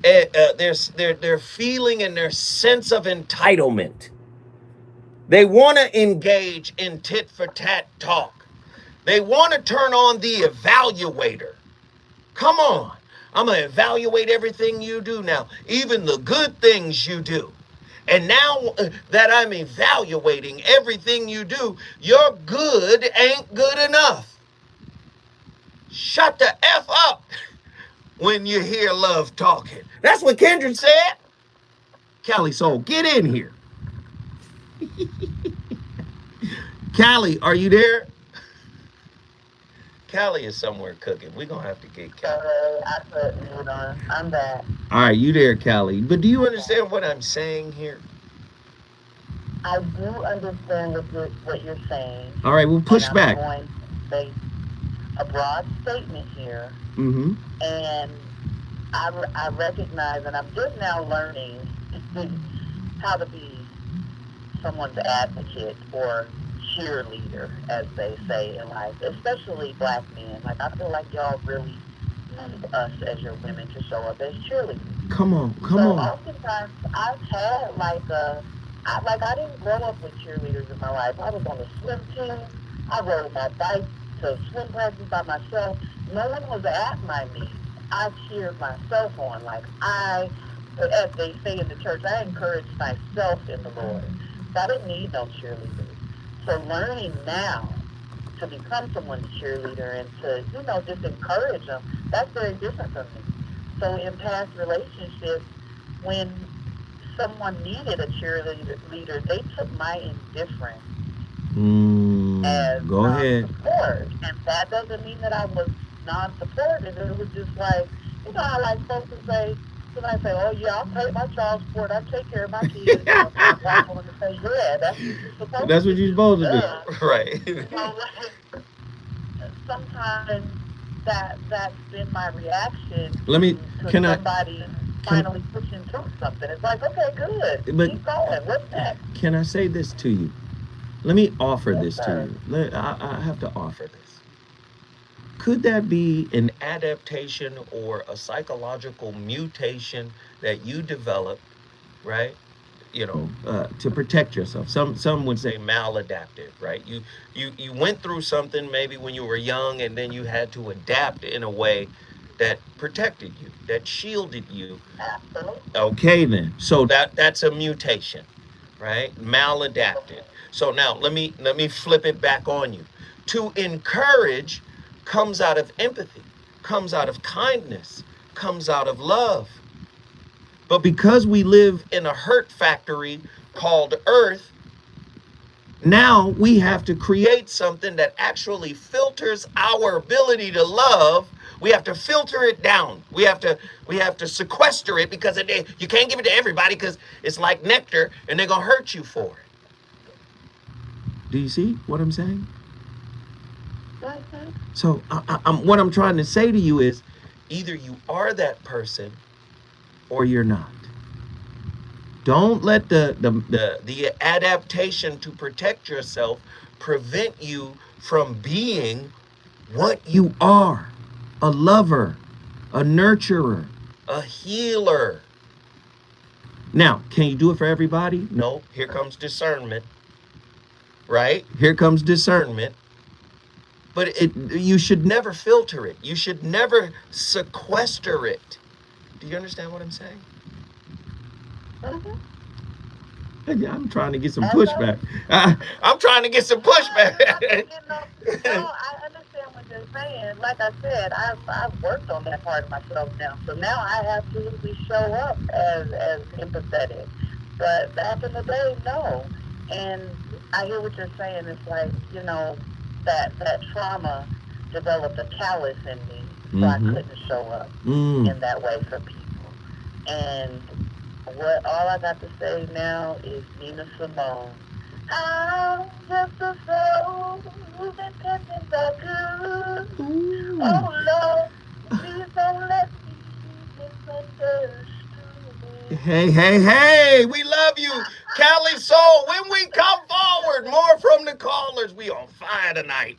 their feeling and their sense of entitlement. They want to engage in tit for tat talk. They want to turn on the evaluator. Come on. I'm going to evaluate everything you do now, even the good things you do. And now that I'm evaluating everything you do, your good ain't good enough. Shut the F up when you hear love talking. That's what Kendrick said. Cali Soul, get in here. Callie, are you there? Callie is somewhere cooking. We're going to have to get Callie. I put mute on. I'm back. All right, you there, Callie. But do you understand what I'm saying here? I do understand what you're saying. All right, we'll push back. I'm going to say a broad statement here. Mm-hmm. And I recognize, and I'm just now learning how to be someone's advocate or cheerleader, as they say in life, especially black men. Like, I feel like y'all really need us as your women to show up as cheerleaders. Come on. Oftentimes, I've had I didn't grow up with cheerleaders in my life. I was on the swim team. I rode my bike to swim practice by myself. No one was at my knee. I cheered myself on. Like, I as they say in the church, I encourage myself in the Lord. So I don't need no cheerleader. So learning now to become someone's cheerleader and to, just encourage them, that's very different from me. So in past relationships, when someone needed a cheerleader, they took my indifference as Go ahead. non-support. And that doesn't mean that I was non-supportive. It was just like, how like folks would say, somebody say, oh yeah, I'll pay my child support, I'll take care of my kids. And a black woman would say, yeah, that's what you're supposed to do. That's what you're supposed to do. Right. So sometimes that's been my reaction to can somebody finally pushing through something. It's like, okay, good. But keep going. What's next? Can I say this to you? Let me offer Yes, this sir. to you. I have to offer this. Could that be an adaptation or a psychological mutation that you developed, right? To protect yourself. Some would say maladaptive, right? You went through something maybe when you were young, and then you had to adapt in a way that protected you, that shielded you. Absolutely. Okay, then. So that's a mutation, right? Maladapted. So now let me flip it back on you. To encourage comes out of empathy, comes out of kindness, comes out of love. But because we live in a hurt factory called Earth, now we have to create something that actually filters our ability to love. We have to filter it down. We have to sequester it, because you can't give it to everybody, because it's like nectar and they're gonna hurt you for it. Do you see what I'm saying? So what I'm trying to say to you is, either you are that person or you're not. Don't let the adaptation to protect yourself prevent you from being what you are: a lover, a nurturer, a healer. Now, can you do it for everybody? No. Here comes discernment, right? Here comes discernment. But you should never filter it. You should never sequester it. Do you understand what I'm saying? I'm trying to get some pushback. I'm trying to get some pushback. I understand what you're saying. Like I said, I've worked on that part of myself now. So now I have to really show up as empathetic. But back in the day, no. And I hear what you're saying. It's like, that trauma developed a callous in me, so I couldn't show up in that way for people. And all I got to say now is Nina Simone. I'm just a soul whose intentions are good. Oh Lord, please don't let me be misunderstood. Hey, we love you, Cali Soul. When we come forward, more from the callers. We on fire tonight.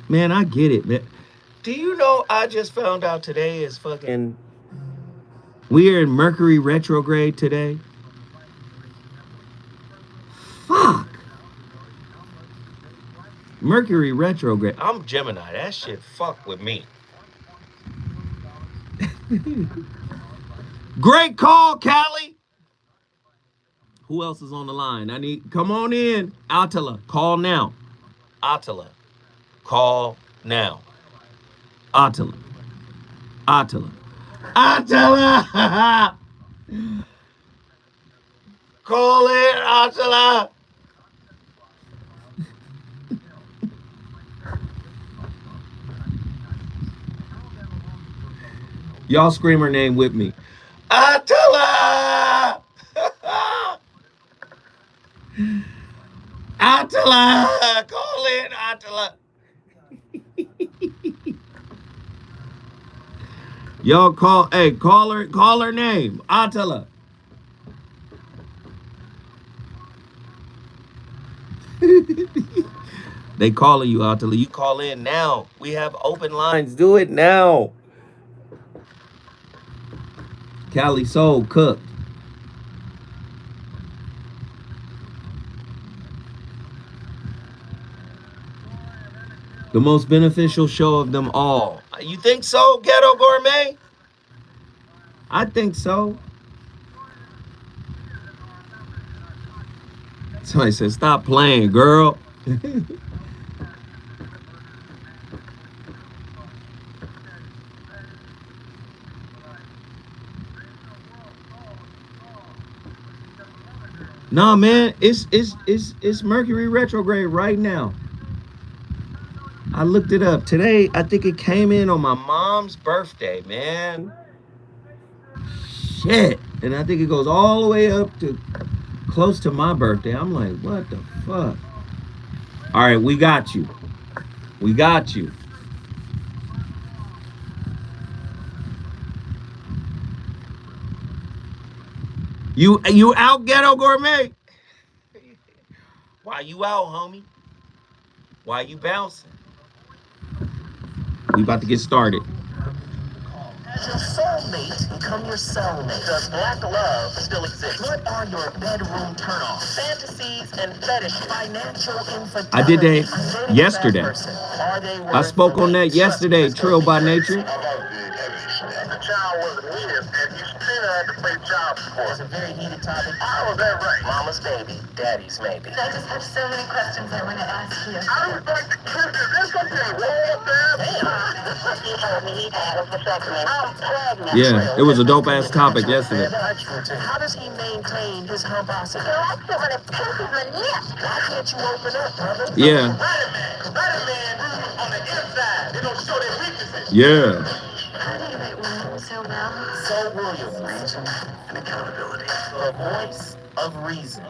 Man, I get it, man. Do you know I just found out today is fucking... We're in Mercury retrograde today. Fuck. Mercury retrograde. I'm Gemini. That shit fuck with me. Great call, Callie. Who else is on the line? Come on in. Attila, call now. Attila, call now. Attila. Call in, Attila. Y'all scream her name with me. Attila! Attila! Call in, Attila. Y'all call her name. Attila. They calling you, Attila. You call in now. We have open lines. Do it now. Cali Soul cooked. The most beneficial show of them all. You think so, Ghetto Gourmet? I think so. Somebody said, stop playing, girl. Nah, man, it's Mercury retrograde right now. I looked it up today. I think it came in on my mom's birthday, man. Shit, and I think it goes all the way up to close to my birthday. I'm like, what the fuck? All right, we got you. We got you. You out, Ghetto Gourmet? Why you out, homie? Why you bouncing? We about to get started. Has your soulmate become your cellmate? Does black love still exist? What are your bedroom turnoffs? Fantasies and fetishes. Financial infidelity. I did that yesterday. I spoke on that yesterday. Trill by Nature. The child wasn't his, and you still had to pay child support. It's a very heated topic. How was that right? Mama's baby, daddy's maybe. I just have so many questions I want to ask you. I was like the kid that this something wrong He told me he had a vasectomy. I'm pregnant. Yeah, it was a dope ass topic yesterday. How does he maintain his pomposity? I feel when it pinches my lips. Why can't you open up, brother? Yeah, Spider-Man on the inside. They don't show their weaknesses. yeah. How do you write women so well? So William, reason and accountability. The voice of reason.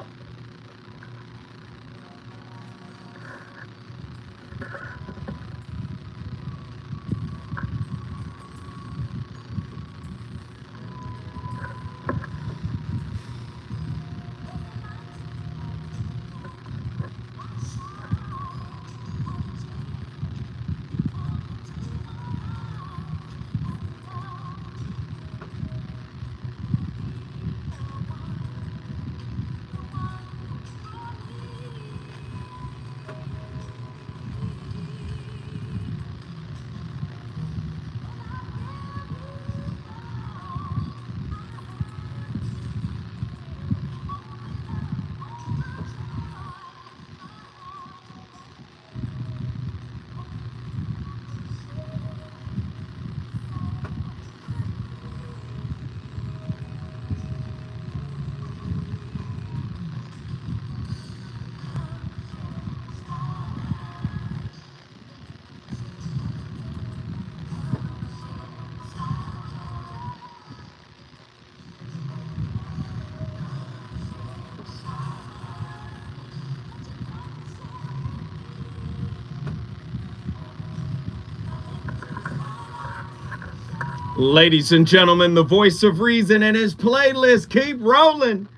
Ladies and gentlemen, the voice of reason and his playlist keep rolling.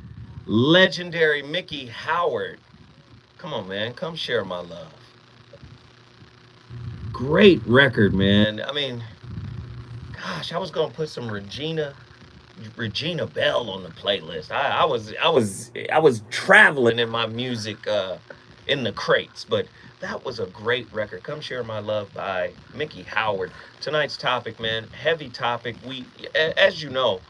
Legendary Mickey Howard. Come on, man. Come share my love. Great record, man. I mean, gosh, I was gonna put some Regina Bell on the playlist. I was traveling in my music in the crates, but that was a great record. Come Share My Love by Mickey Howard. Tonight's topic, man, heavy topic. As you know,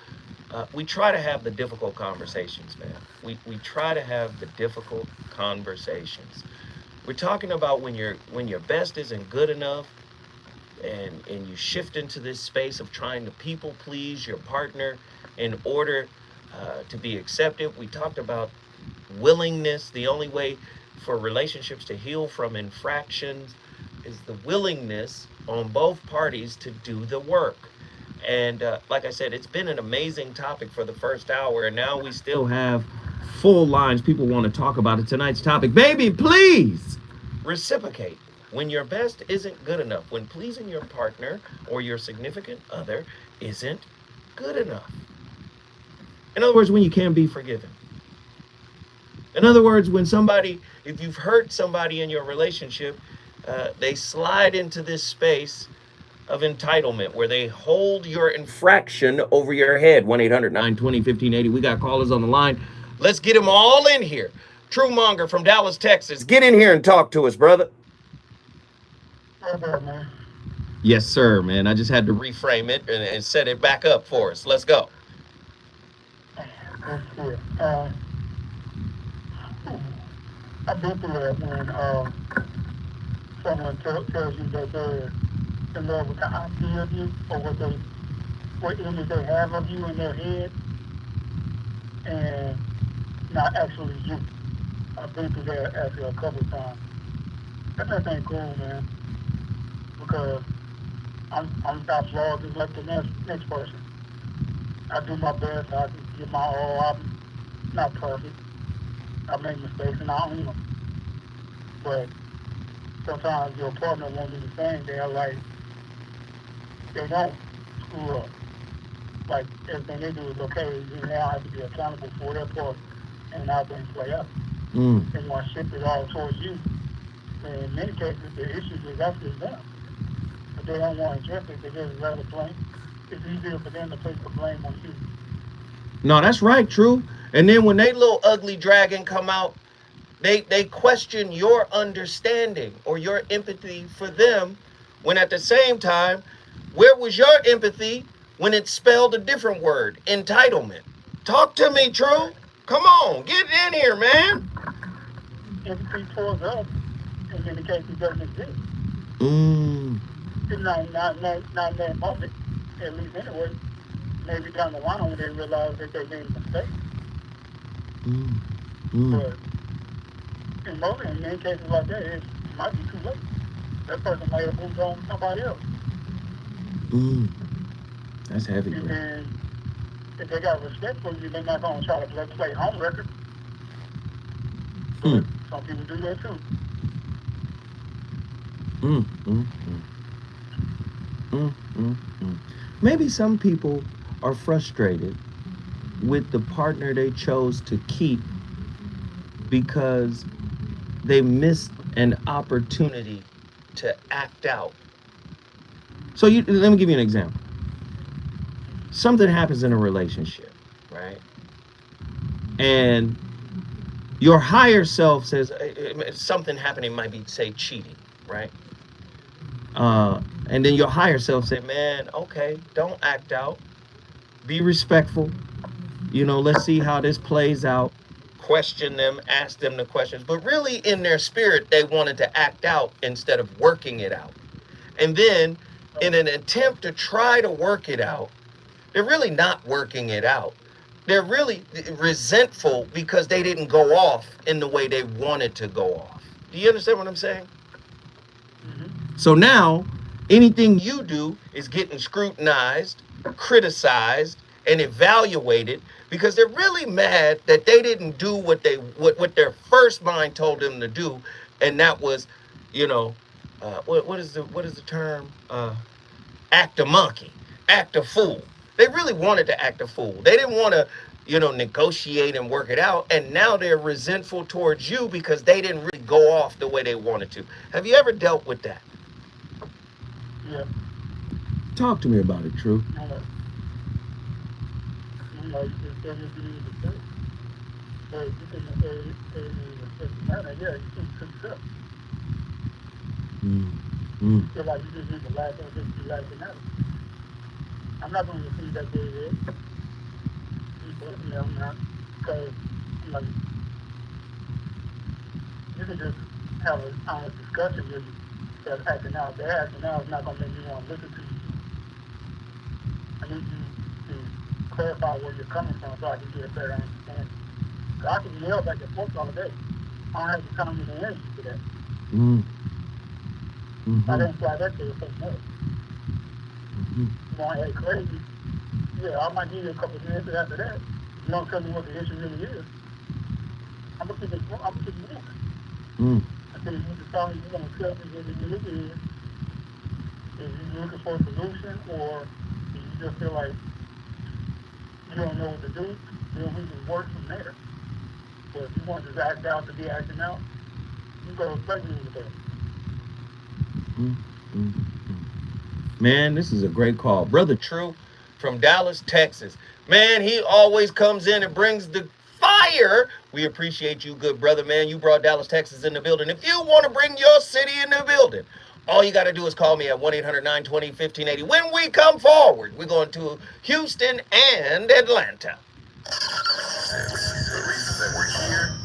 we try to have the difficult conversations, man. We try to have the difficult conversations. We're talking about when your best isn't good enough, and you shift into this space of trying to people please your partner in order to be accepted. We talked about willingness. The only way for relationships to heal from infractions is the willingness on both parties to do the work. And like I said, it's been an amazing topic for the first hour, and now we still have full lines. People want to talk about it. Tonight's topic, baby, please reciprocate. When your best isn't good enough, when pleasing your partner or your significant other isn't good enough. In other words, when you can't be forgiven. In other words, when somebody, if you've hurt somebody in your relationship, they slide into this space of entitlement, where they hold your infraction over your head. 1-800-920-1580. We got callers on the line. Let's get them all in here. True Monger from Dallas, Texas. Get in here and talk to us, brother. What's up, man? Yes, sir, man. I just had to reframe it and set it back up for us. Let's go. Good shit. I've been through that when someone tells you that they're in love with the idea of you or what image they have of you in their head and not actually you. I've been through that actually a couple of times. That ain't cool, man. Because I'm got flaws just like the next person. I do my best. I can give my all. I'm not perfect. I make mistakes and I own them. But sometimes your partner won't do the same. They're like, they don't screw up. Like everything they do is okay. You now have to be accountable for their part and how things play out. They want to shift it all towards you. And in many cases, the issue is actually them. But they don't want to address it. They just rather blame. It's easier for them to place the blame on you. No, that's right, True. And then when they little ugly dragon come out, they question your understanding or your empathy for them, when at the same time, where was your empathy when it spelled a different word, entitlement? Talk to me, True. Come on, get in here, man. Empathy towards us, in many cases, doesn't exist. It's not in that moment, at least anyway. Maybe down the line when they realize that they made a mistake. But in many cases like that, it might be too late. That person might have moved on to somebody else. That's heavy, And bro. then if they got respect for you, they're not going to try to play home record. But some people do that too. Maybe some people are frustrated with the partner they chose to keep because they missed an opportunity to act out. So let me give you an example. Something happens in a relationship, right? And your higher self says something happening, might be, say, cheating, right? And then your higher self said, man, okay, don't act out. Be respectful. Let's see how this plays out. Question them, ask them the questions. But really, in their spirit, they wanted to act out instead of working it out. And then, in an attempt to try to work it out, they're really not working it out. They're really resentful because they didn't go off in the way they wanted to go off. Do you understand what I'm saying? So now, anything you do is getting scrutinized, criticized, and evaluated because they're really mad that they didn't do what their first mind told them to do, and that was, what is the term? Act a monkey, act a fool. They really wanted to act a fool. They didn't want to, negotiate and work it out. And now they're resentful towards you because they didn't really go off the way they wanted to. Have you ever dealt with that? Yeah. Talk to me about it, True. You just said what you needed to say. But you couldn't say it doesn't matter. Yeah, you can success. Feel like you just need to laugh at it and be laughing at it. I'm not going to see that day there. I'm not. Because, you can just have an honest discussion with you. That's acting out. They're acting out is not going to make me want to listen to you. I need you to clarify where you're coming from so I can get a better understanding. Because I can yell back and forth all day. I don't have the time and the energy for that. I didn't fly that to the first note. You want to act crazy? Yeah, I might give you a couple of minutes after that. You don't tell me what the issue really is. I'm going to keep it moving. I said, you need to tell me you're going to tell me what it really is. Is you looking for a solution, or do you just feel like you don't know what to do? Then we can work from there. But if you want to just act out to be acting out, you go to play with that. Man, this is a great call. Brother True from Dallas, Texas. Man, he always comes in and brings the fire. We appreciate you, good brother, man. You brought Dallas, Texas in the building. If you want to bring your city in the building, all you got to do is call me at 1-800-920-1580. When we come forward, we're going to Houston and Atlanta. The reason that we're here.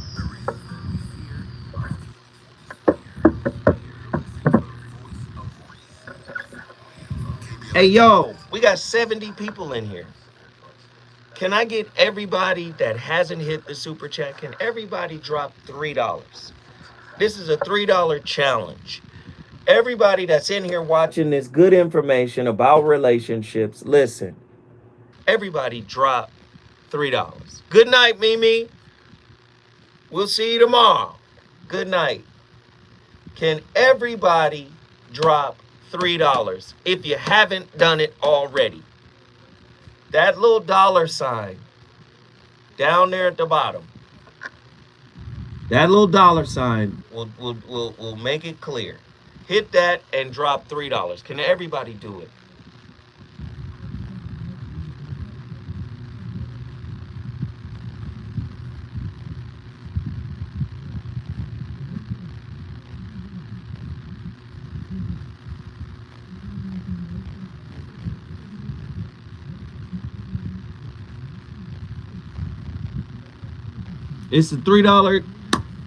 Hey, yo, we got 70 people in here. Can I get everybody that hasn't hit the super chat? Can everybody drop $3? This is a $3 challenge. Everybody that's in here watching this good information about relationships, listen. Everybody drop $3. Good night, Mimi. We'll see you tomorrow. Good night. Can everybody drop $3 if you haven't done it already? That little dollar sign down there at the bottom. That little dollar sign will make it clear. Hit that and drop $3. Can everybody do it? It's the $3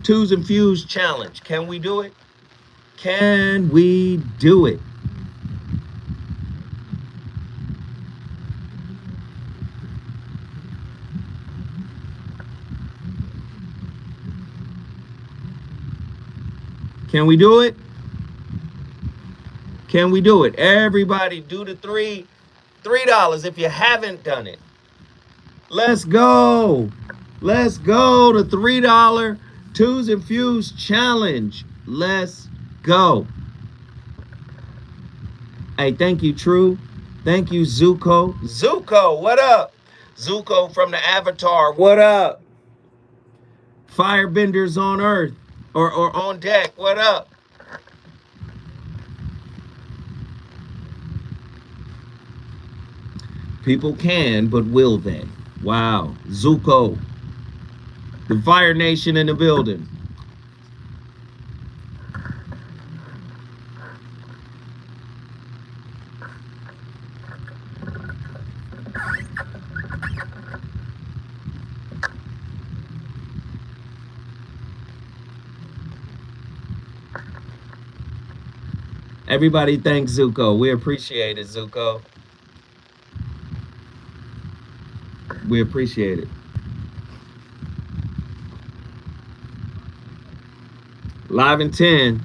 twos and fuse challenge. Can we do it? Can we do it? Can we do it? Can we do it? Everybody do the $3 if you haven't done it. Let's go. Let's go. The $3 twos and fuse challenge. Let's go. Hey, thank you, True. Thank you, Zuko. Zuko, what up? Zuko from the Avatar, what up? Firebenders on Earth or on deck, what up? People can, but will they? Wow, Zuko. The Fire Nation in the building. Everybody thanks Zuko. We appreciate it, Zuko. We appreciate it. Live in 10.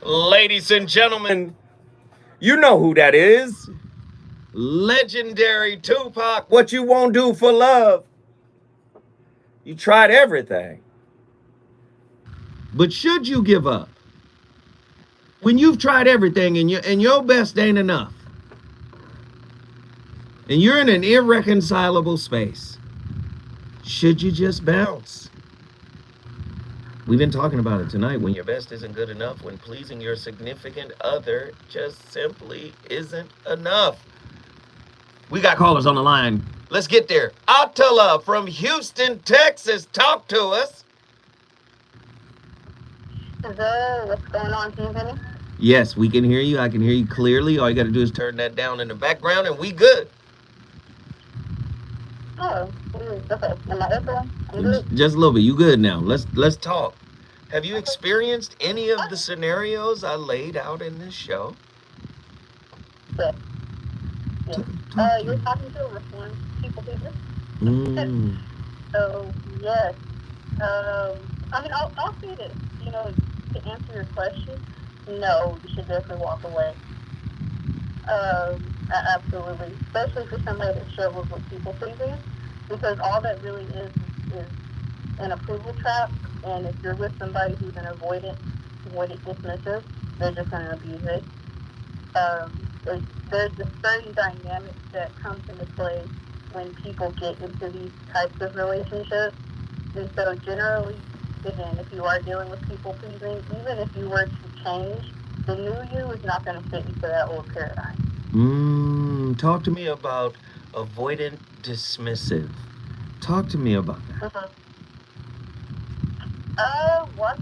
Ladies and gentlemen, you know who that is. Legendary Tupac. What you won't do for love. You tried everything. But should you give up? When you've tried everything and your best ain't enough, and you're in an irreconcilable space, should you just bounce? We've been talking about it tonight. When your best isn't good enough, when pleasing your significant other just simply isn't enough. We got callers on the line. Let's get there. Attila from Houston, Texas. Talk to us. Hello, what's going on? Can you hear me? Yes, we can hear you. I can hear you clearly. All you got to do is turn that down in the background, and we good. Oh, okay. Am I echoing? I'm good. Just a little bit. You good now? Let's talk. Have you Okay. experienced any of the scenarios I laid out in this show? Yeah. Yeah. T- talk to You're me. talking to a reformed people pleaser. Mm. So yes. I mean, I'll say this. You know, to answer your question, no, you should definitely walk away. Absolutely, especially for somebody that struggles with people pleasing, because all that really is an approval trap. And if you're with somebody who's an avoidant dismissive, they're just going to abuse it. There's a certain dynamic that comes into play when people get into these types of relationships. And so generally, again, if you are dealing with people pleasing, even if you were to change, the new you is not going to fit into that old paradigm. Talk to me about avoidant dismissive. Talk to me about that. Mm-hmm. Well,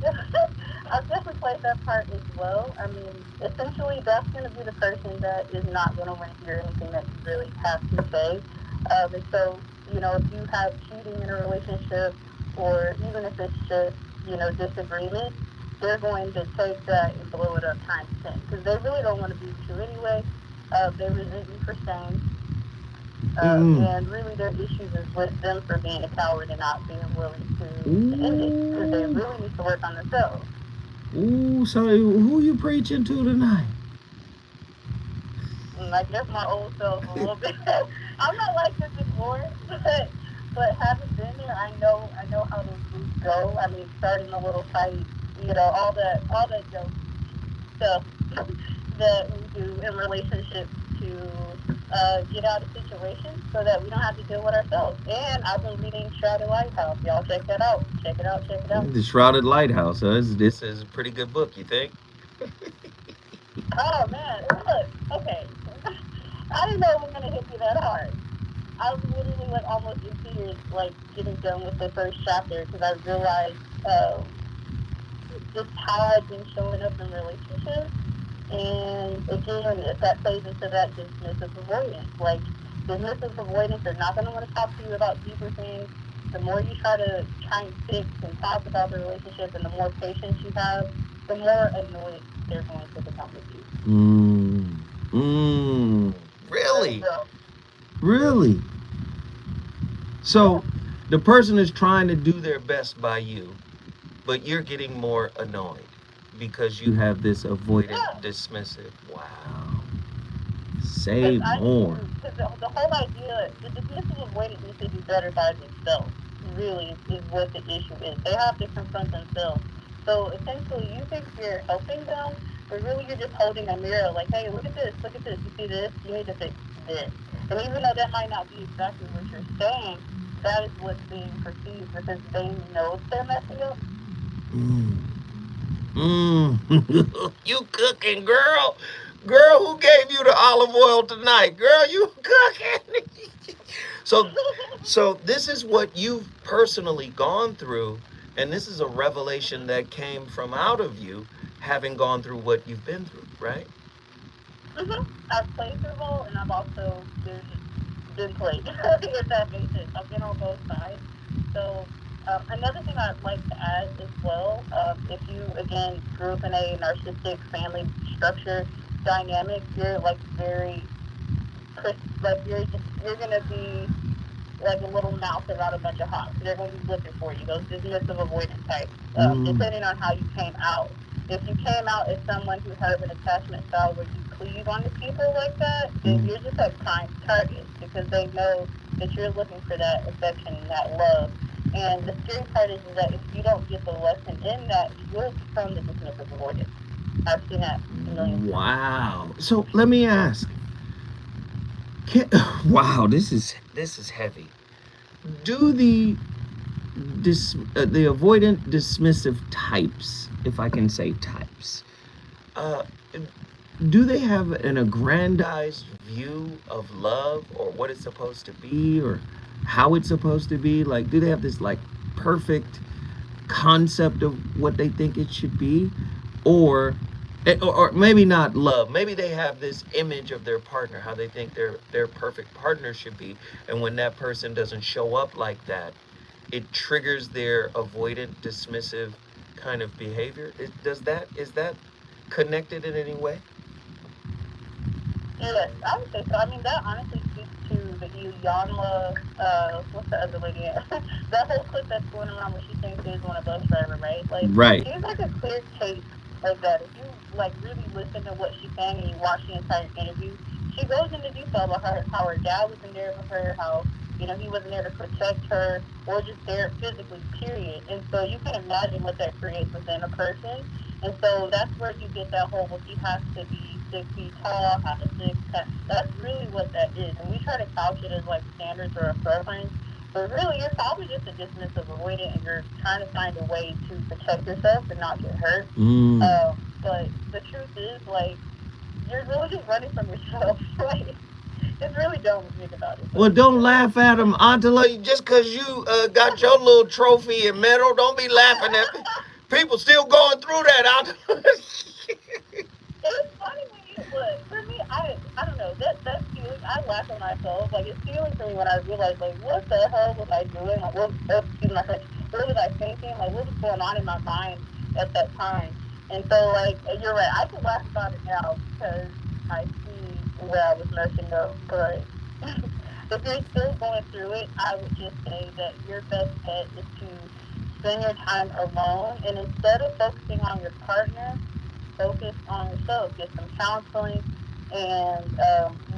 I've definitely played that part as well. I mean, essentially, that's going to be the person that is not going to want to hear anything that you really have to say. And so, you know, if you have cheating in a relationship, or even if it's just, you know, disagreement, they're going to take that and blow it up times 10, because they really don't want to be with you anyway. They resent you for staying. And really, their issues is with them for being a coward and not being willing to end it, because they really need to work on themselves. Ooh, so who you preaching to tonight? And I guess my old self a little bit. I'm not like this anymore, but having been there, I know how those groups go. I mean, starting a little fight, you know, all that joke stuff that we do in relationships to get out of situations so that we don't have to deal with ourselves. And I've been reading Shrouded Lighthouse. Y'all check that out. Check it out. Check it out. The Shrouded Lighthouse. This is a pretty good book, you think? Oh man, look, okay. I didn't know it was gonna hit me that hard. I was literally like almost in tears, like getting done with the first chapter, because I realized just how I've been showing up in relationships. And again, if that plays into that dismissive avoidance, like dismissive avoidance, they're not going to want to talk to you about deeper things. The more you try and fix and talk about the relationship, and the more patience you have, the more annoyed they're going to become with you. Really? So, Really? So the person is trying to do their best by you, but you're getting more annoyed because you have this avoidant, yeah. dismissive. Wow. Say more. Because the whole idea, the dismissive avoidance needs to do better by themselves, really, is what the issue is. They have to confront themselves. So essentially, you think you're helping them, but really you're just holding a mirror, like, hey, look at this, you see this, you need to fix this. And even though that might not be exactly what you're saying, that is what's being perceived, because they know they're messing up. You cooking, girl. Girl, who gave you the olive oil tonight? Girl, you cooking. So this is what you've personally gone through, and this is a revelation that came from out of you, having gone through what you've been through, right? I've played the role, and I've also been played, if that makes sense. I've been on both sides. So another thing I'd like to add as well, if you, again, grew up in a narcissistic family structure dynamic, you're like you're going to be like a little mouse around a bunch of hawks. They're going to be looking for you, those dismissive avoidance types, depending on how you came out. If you came out as someone who has an attachment style where you cleave onto people like that, then you're just a prime target, because they know that you're looking for that affection and that love. And the scary part is that if you don't get the lesson in that, you'll become the dismissive avoidant. I've seen that a million times. Wow. So let me ask. Wow, this is heavy. Do the the avoidant dismissive types, if I can say types, uh, do they have an aggrandized view of love or what it's supposed to be or how it's supposed to be? Like, do they have this like perfect concept of what they think it should be, or or maybe not love, maybe they have this image of their partner, how they think their perfect partner should be, and when that person doesn't show up like that, it triggers their avoidant dismissive kind of behavior. Is that connected in any way? Yes, I would say so. I mean, that honestly speaks to the Yanla, what's the other lady? That whole clip that's going around where she thinks she is one a bus driver, right? Like, Right. she's like a clear case of that. If you like really listen to what she's saying and you watch the entire interview, she goes into detail about how her dad wasn't there for her, how he wasn't there to protect her or just there physically, period. And so you can imagine what that creates within a person. And so that's where you get that whole, well, he has to be 6 feet tall, have a six pack. That's really what that is. And we try to couch it as like standards or a preference. But really, you're probably just a dismissive avoidant and you're trying to find a way to protect yourself and not get hurt. But the truth is, like, you're really just running from yourself. Like, it's really dumb when you think about it. Well, don't laugh at him, Antela. Just because you got your little trophy and medal, don't be laughing at me. People still going through that, Antela. It's funny when you look. For me, I don't know. That's feeling. I laugh at myself. Like, it's feeling for me when I realize, like, what the hell was I doing? Like, excuse my French. What was I thinking? Like, what was going on in my mind at that time? And so, like, you're right. I can laugh about it now because I see where I was messing up. But if you're still going through it, I would just say that your best bet is to spend your time alone, and instead of focusing on your partner, focus on yourself, get some counseling, and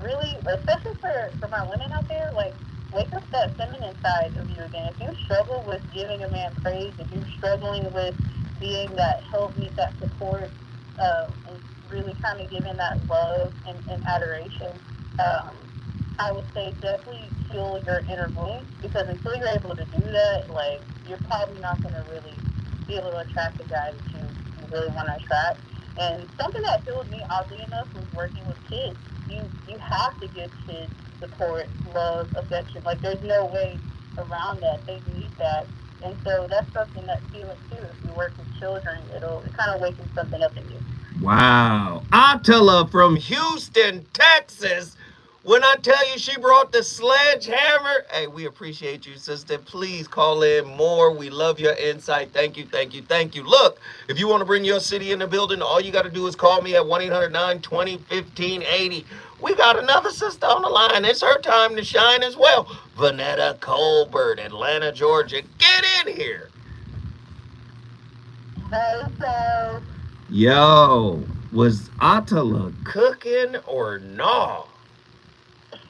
really, especially for my women out there, like, wake up that feminine side of you again. If you struggle with giving a man praise, if you're struggling with being that help, meet that support, and really kind of giving that love and adoration, um, I would say definitely heal your inner wounds, because until you're able to do that, like, you're probably not going to really be able to attract the guy that you really want to attract. And something that healed me, oddly enough, was working with kids. You have to give kids support, love, affection. Like, there's no way around that. They need that. And so that's something that's healing too. If you work with children, it kind of wakens something up in you. Wow. Attila from Houston, Texas. When I tell you she brought the sledgehammer, hey, we appreciate you, sister. Please call in more. We love your insight. Thank you, thank you, thank you. Look, if you want to bring your city in the building, all you got to do is call me at 1-800-920-1580. We got another sister on the line. It's her time to shine as well. Vanetta Colbert, Atlanta, Georgia. Get in here. Hey, so Yo, was Attila cooking or no?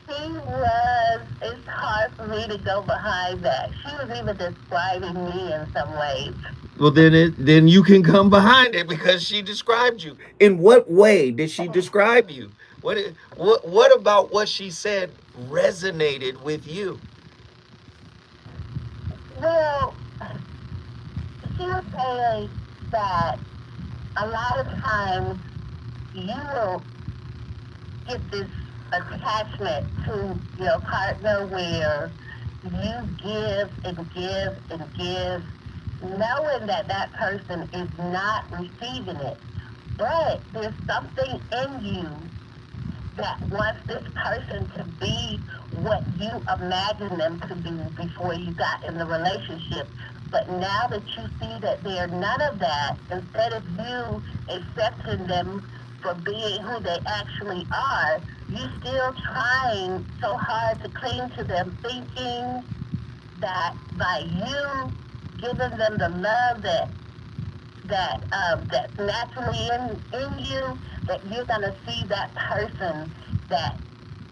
she was. It's hard for me to go behind that. She was even describing me in some ways. Well, then you can come behind it because she described you. In what way did she describe you? What about what she said resonated with you? Well, she was saying that a lot of times you will get this attachment to your partner where you give and give and give, knowing that that person is not receiving it. But there's something in you that wants this person to be what you imagined them to be before you got in the relationship. But now that you see that they're none of that, instead of you accepting them for being who they actually are, you still trying so hard to cling to them, thinking that by you giving them the love that's naturally in you, that you're gonna see that person that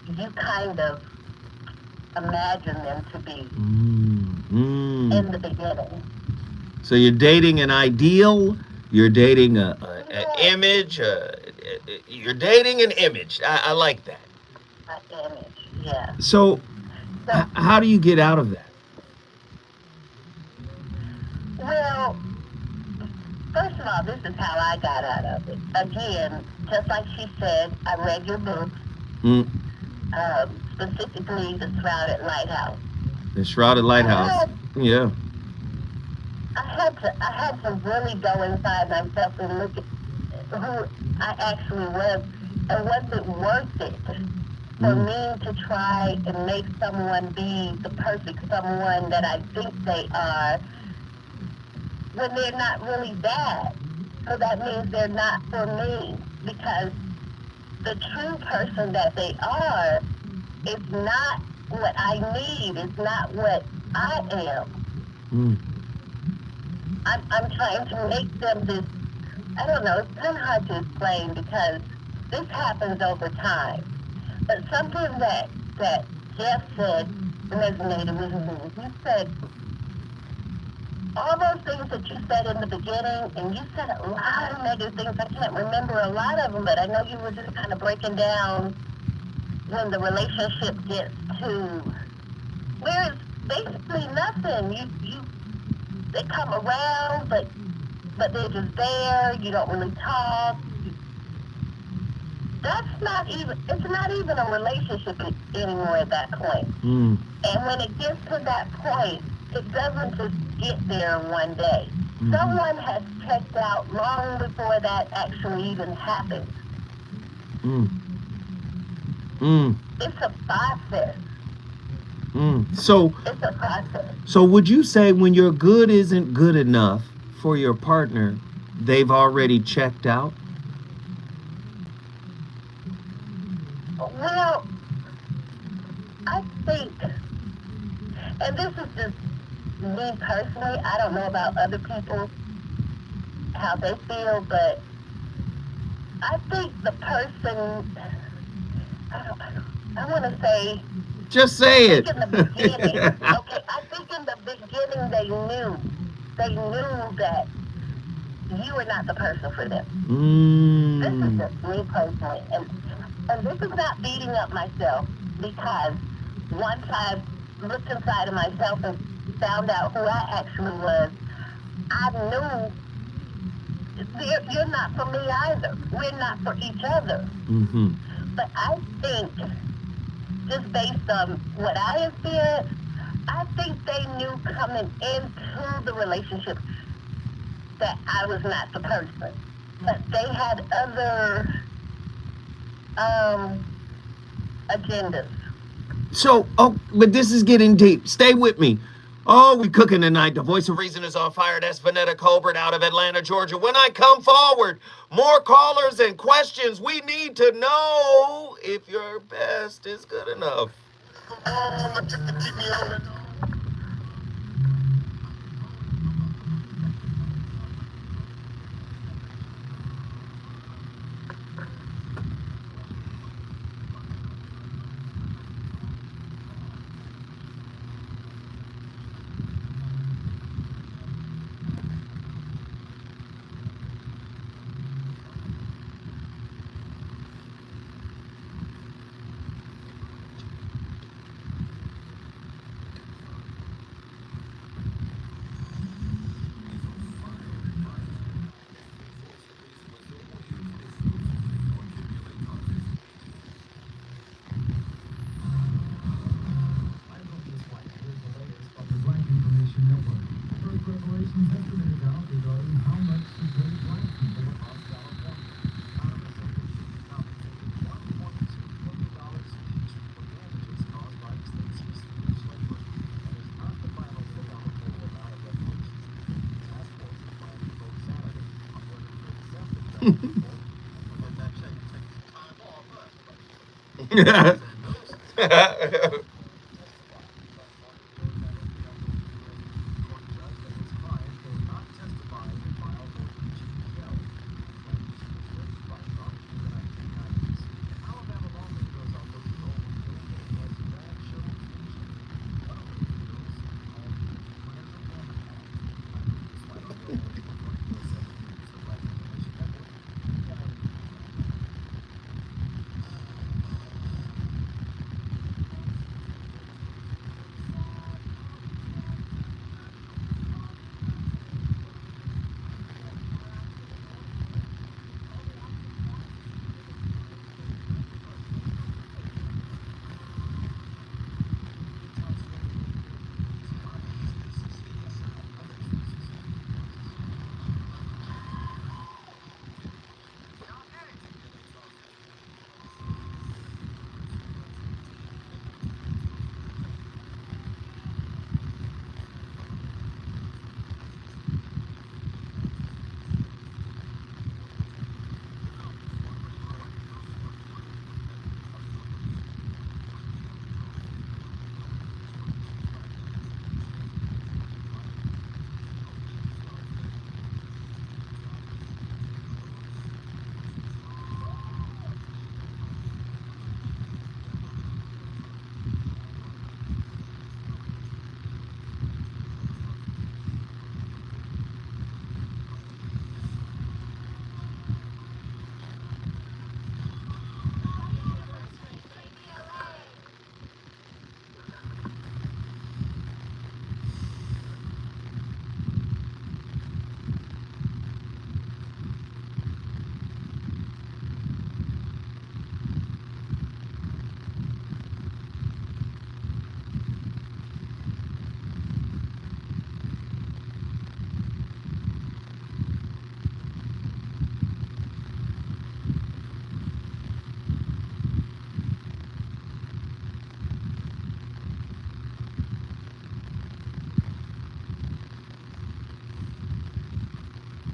you kind of imagine them to be in the beginning. So you're dating an ideal. You're dating an image. You're dating an image. I like that. An image, yeah. So how do you get out of that? Well, first of all, this is how I got out of it. Again, just like she said, I read your book, Mm. specifically The Shrouded Lighthouse. The Shrouded Lighthouse. Yeah. I had to really go inside myself and look at who I actually was, and was it worth it for me to try and make someone be the perfect someone that I think they are when they're not really that. So that means they're not for me, because the true person that they are is not what I need, it's not what I am. Mm. I'm trying to make them this, I don't know, it's kind of hard to explain because this happens over time. But something that Jeff said resonated with me. You said all those things that you said in the beginning, and you said a lot of negative things. I can't remember a lot of them, but I know you were just kind of breaking down when the relationship gets to where it's basically nothing. They come around, but they're just there. You don't really talk. That's not even, it's not even a relationship anymore at that point. Mm. And when it gets to that point, it doesn't just get there in one day. Mm-hmm. Someone has checked out long before that actually even happens. Mm. Mm. It's a process. Mm. So It's a process. So would you say when your good isn't good enough for your partner, they've already checked out? Well, I think, and this is just me personally, I don't know about other people, how they feel, but I think the person, I want to say, Just say I it. think in the beginning, okay, I think in the beginning they knew that you were not the person for them. This is Mm. just me personally, and this is not beating up myself, because once I looked inside of myself and found out who I actually was, I knew you're not for me either. We're not for each other. Mm-hmm. But I think, just based on what I experienced, I think they knew coming into the relationship that I was not the person. But they had other agendas. So, but this is getting deep. Stay with me. Oh, we cooking tonight. The voice of reason is on fire. That's Vanetta Colbert out of Atlanta, Georgia. When I come forward, more callers and questions. We need to know if your best is good enough.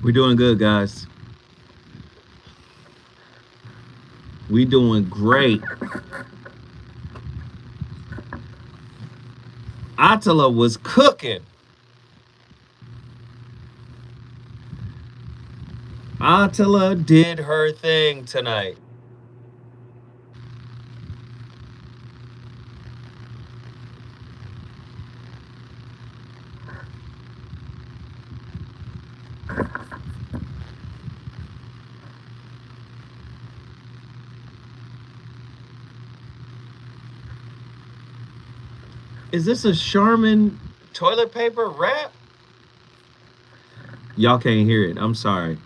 We're doing good, guys. We doing great. Attila was cooking. Attila did her thing tonight. Is this a Charmin toilet paper wrap? Y'all can't hear it. I'm sorry.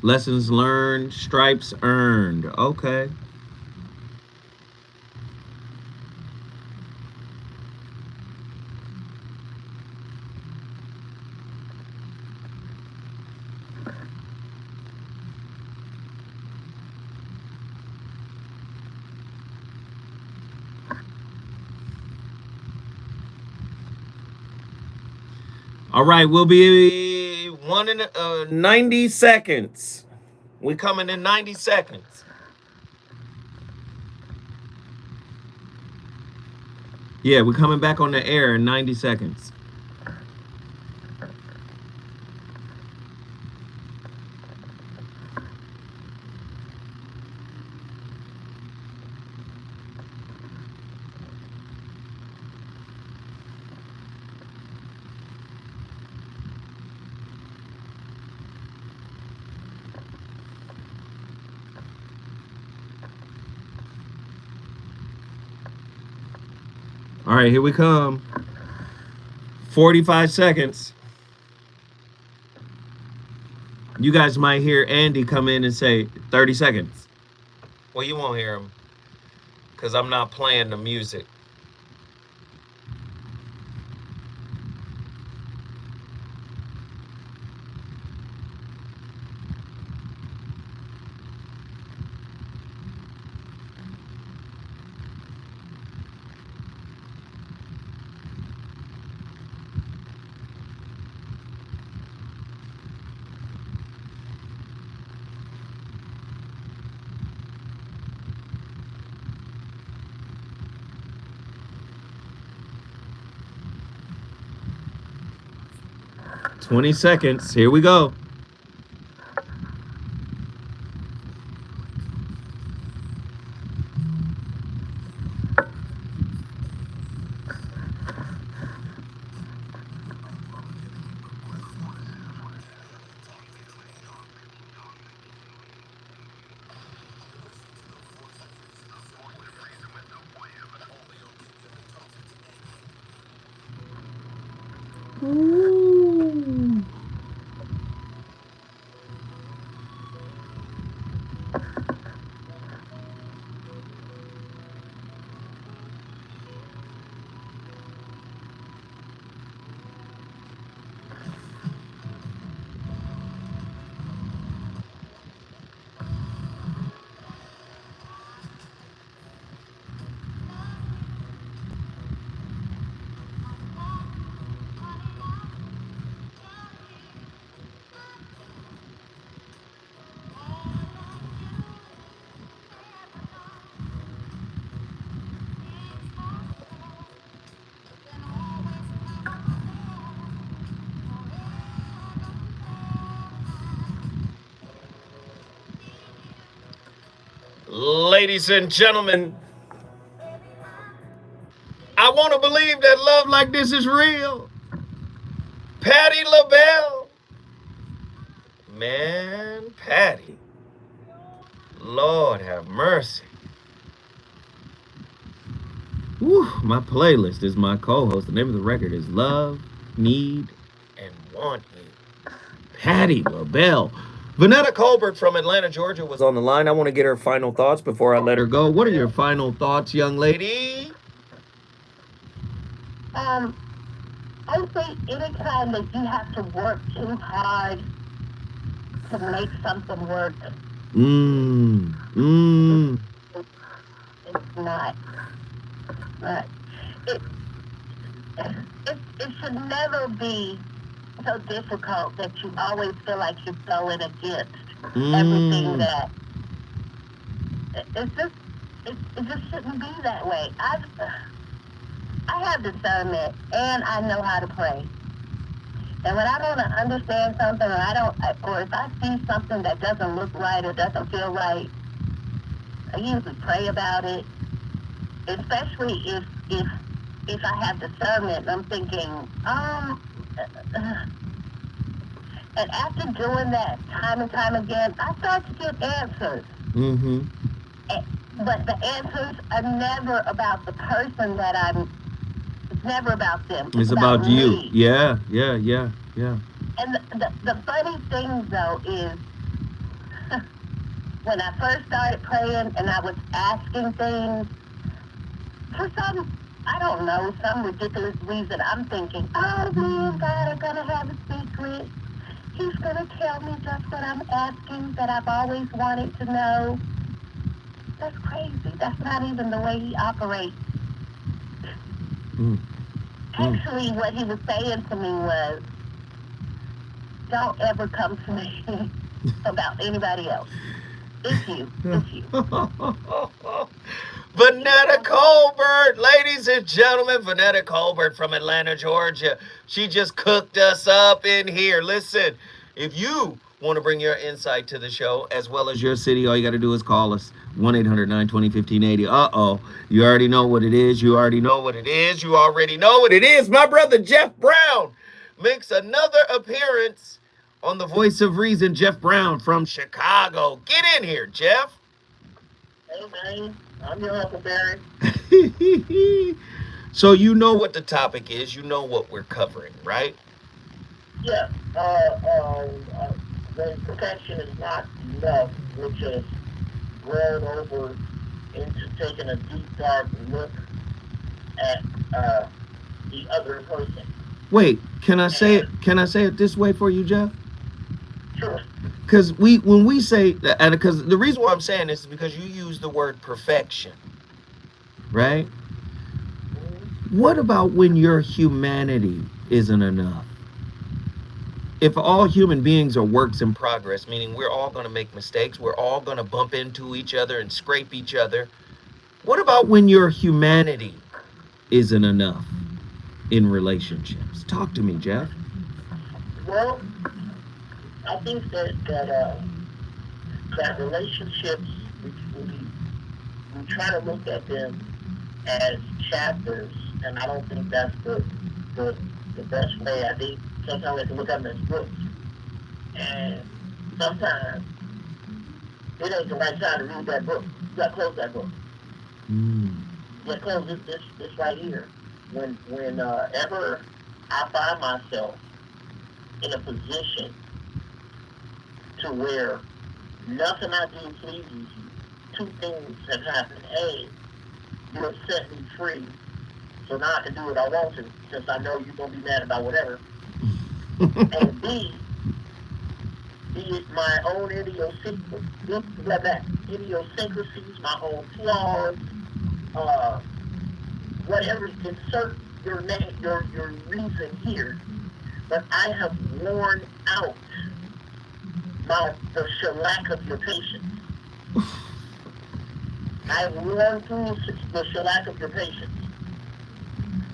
Lessons learned, stripes earned. Okay. All right, we'll be 90 seconds. We coming in 90 seconds. Yeah, we're coming back on the air in 90 seconds. All right, here we come. 45 seconds. You guys might hear Andy come in and say 30 seconds. Well, you won't hear him because I'm not playing the music. Twenty seconds. Here we go. Ooh. Ladies and gentlemen, I want to believe that love like this is real. Patti LaBelle. Man, Patti. Lord have mercy. Whew, my playlist is my co-host. The name of the record is Love, Need, and Want You. Patti LaBelle. Vanetta Colbert from Atlanta, Georgia was on the line. I want to get her final thoughts before I let her go. What are your final thoughts, young lady? I think anytime that you have to work too hard to make something work, and not. Right. It, it should never be so difficult that you always feel like you're going against everything that. It's just, it just shouldn't be that way. I have discernment and I know how to pray. And when I don't understand something, or if I see something that doesn't look right or doesn't feel right, I usually pray about it. Especially if I have discernment, and I'm thinking, and after doing that time and time again, I start to get answers. Mm-hmm. But the answers are never about the person that it's never about them. It's about you. me. Yeah. And the funny thing, though, is when I first started praying and I was asking things, for some ridiculous reason, I'm thinking, oh, me and God are going to have a secret. He's going to tell me just what I'm asking that I've always wanted to know. That's crazy. That's not even the way he operates. Actually, what he was saying to me was, don't ever come to me about anybody else. It's you. Vanetta Colbert, ladies and gentlemen, Vanetta Colbert from Atlanta, Georgia. She just cooked us up in here. Listen, if you want to bring your insight to the show as well as your city, all you got to do is call us 1-800-920-1580. Uh-oh, you already know what it is. You already know what it is. My brother Jeff Brown makes another appearance on the Voice of Reason. Jeff Brown from Chicago. Get in here, Jeff. Hey, man. I'm your Uncle Barry. So you know what the topic is. You know what we're covering, right? Yeah. When perfection is not enough, we're just grown over into taking a deep, dark look at the other person. Wait, can I say it this way for you, Jeff? Sure. Because when we say, and because the reason why I'm saying this is because you use the word perfection, right? What about when your humanity isn't enough? If all human beings are works in progress, meaning we're all going to make mistakes, we're all going to bump into each other and scrape each other. What about when your humanity isn't enough in relationships? Talk to me, Jeff. Well, I think that relationships, we try to look at them as chapters, and I don't think that's the best way. I think sometimes we have to look at them as books, and sometimes it ain't the right time to read that book. You got to close that book. You got to close this right here. Whenever I find myself in a position to where nothing I do pleases you, two things have happened. A, you have set me free, so now I can do what I want to, since I know you're going to be mad about whatever. And B, be it my own idiosyncrasies, my own flaws, whatever, insert your name, your reason here. But I have worn out the shellac of your patience. I have worn through the shellac of your patience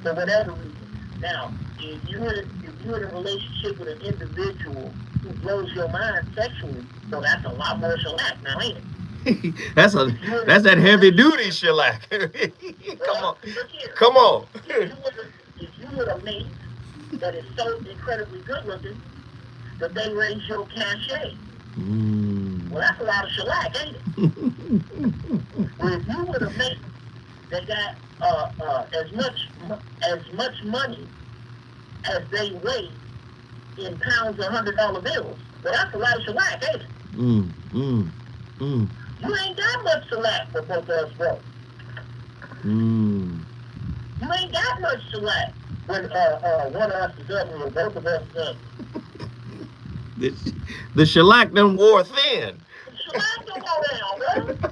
for whatever reason. Now, if you're in a relationship with an individual who blows your mind sexually, so that's a lot more shellac now, ain't it? that's that heavy duty shellac. Come on. If you were a mate that is so incredibly good looking that they raise your cachet, well, that's a lot of shellac, ain't it? Well, if you were a mate that got as much money as they weigh in pounds of $100 bills, well, that's a lot of shellac, ain't it? You ain't got much shellac for both of us, bro. You ain't got much shellac when one of us is ugly or both of us is ugly. The shellac done wore thin. The shellac don't go down, bro.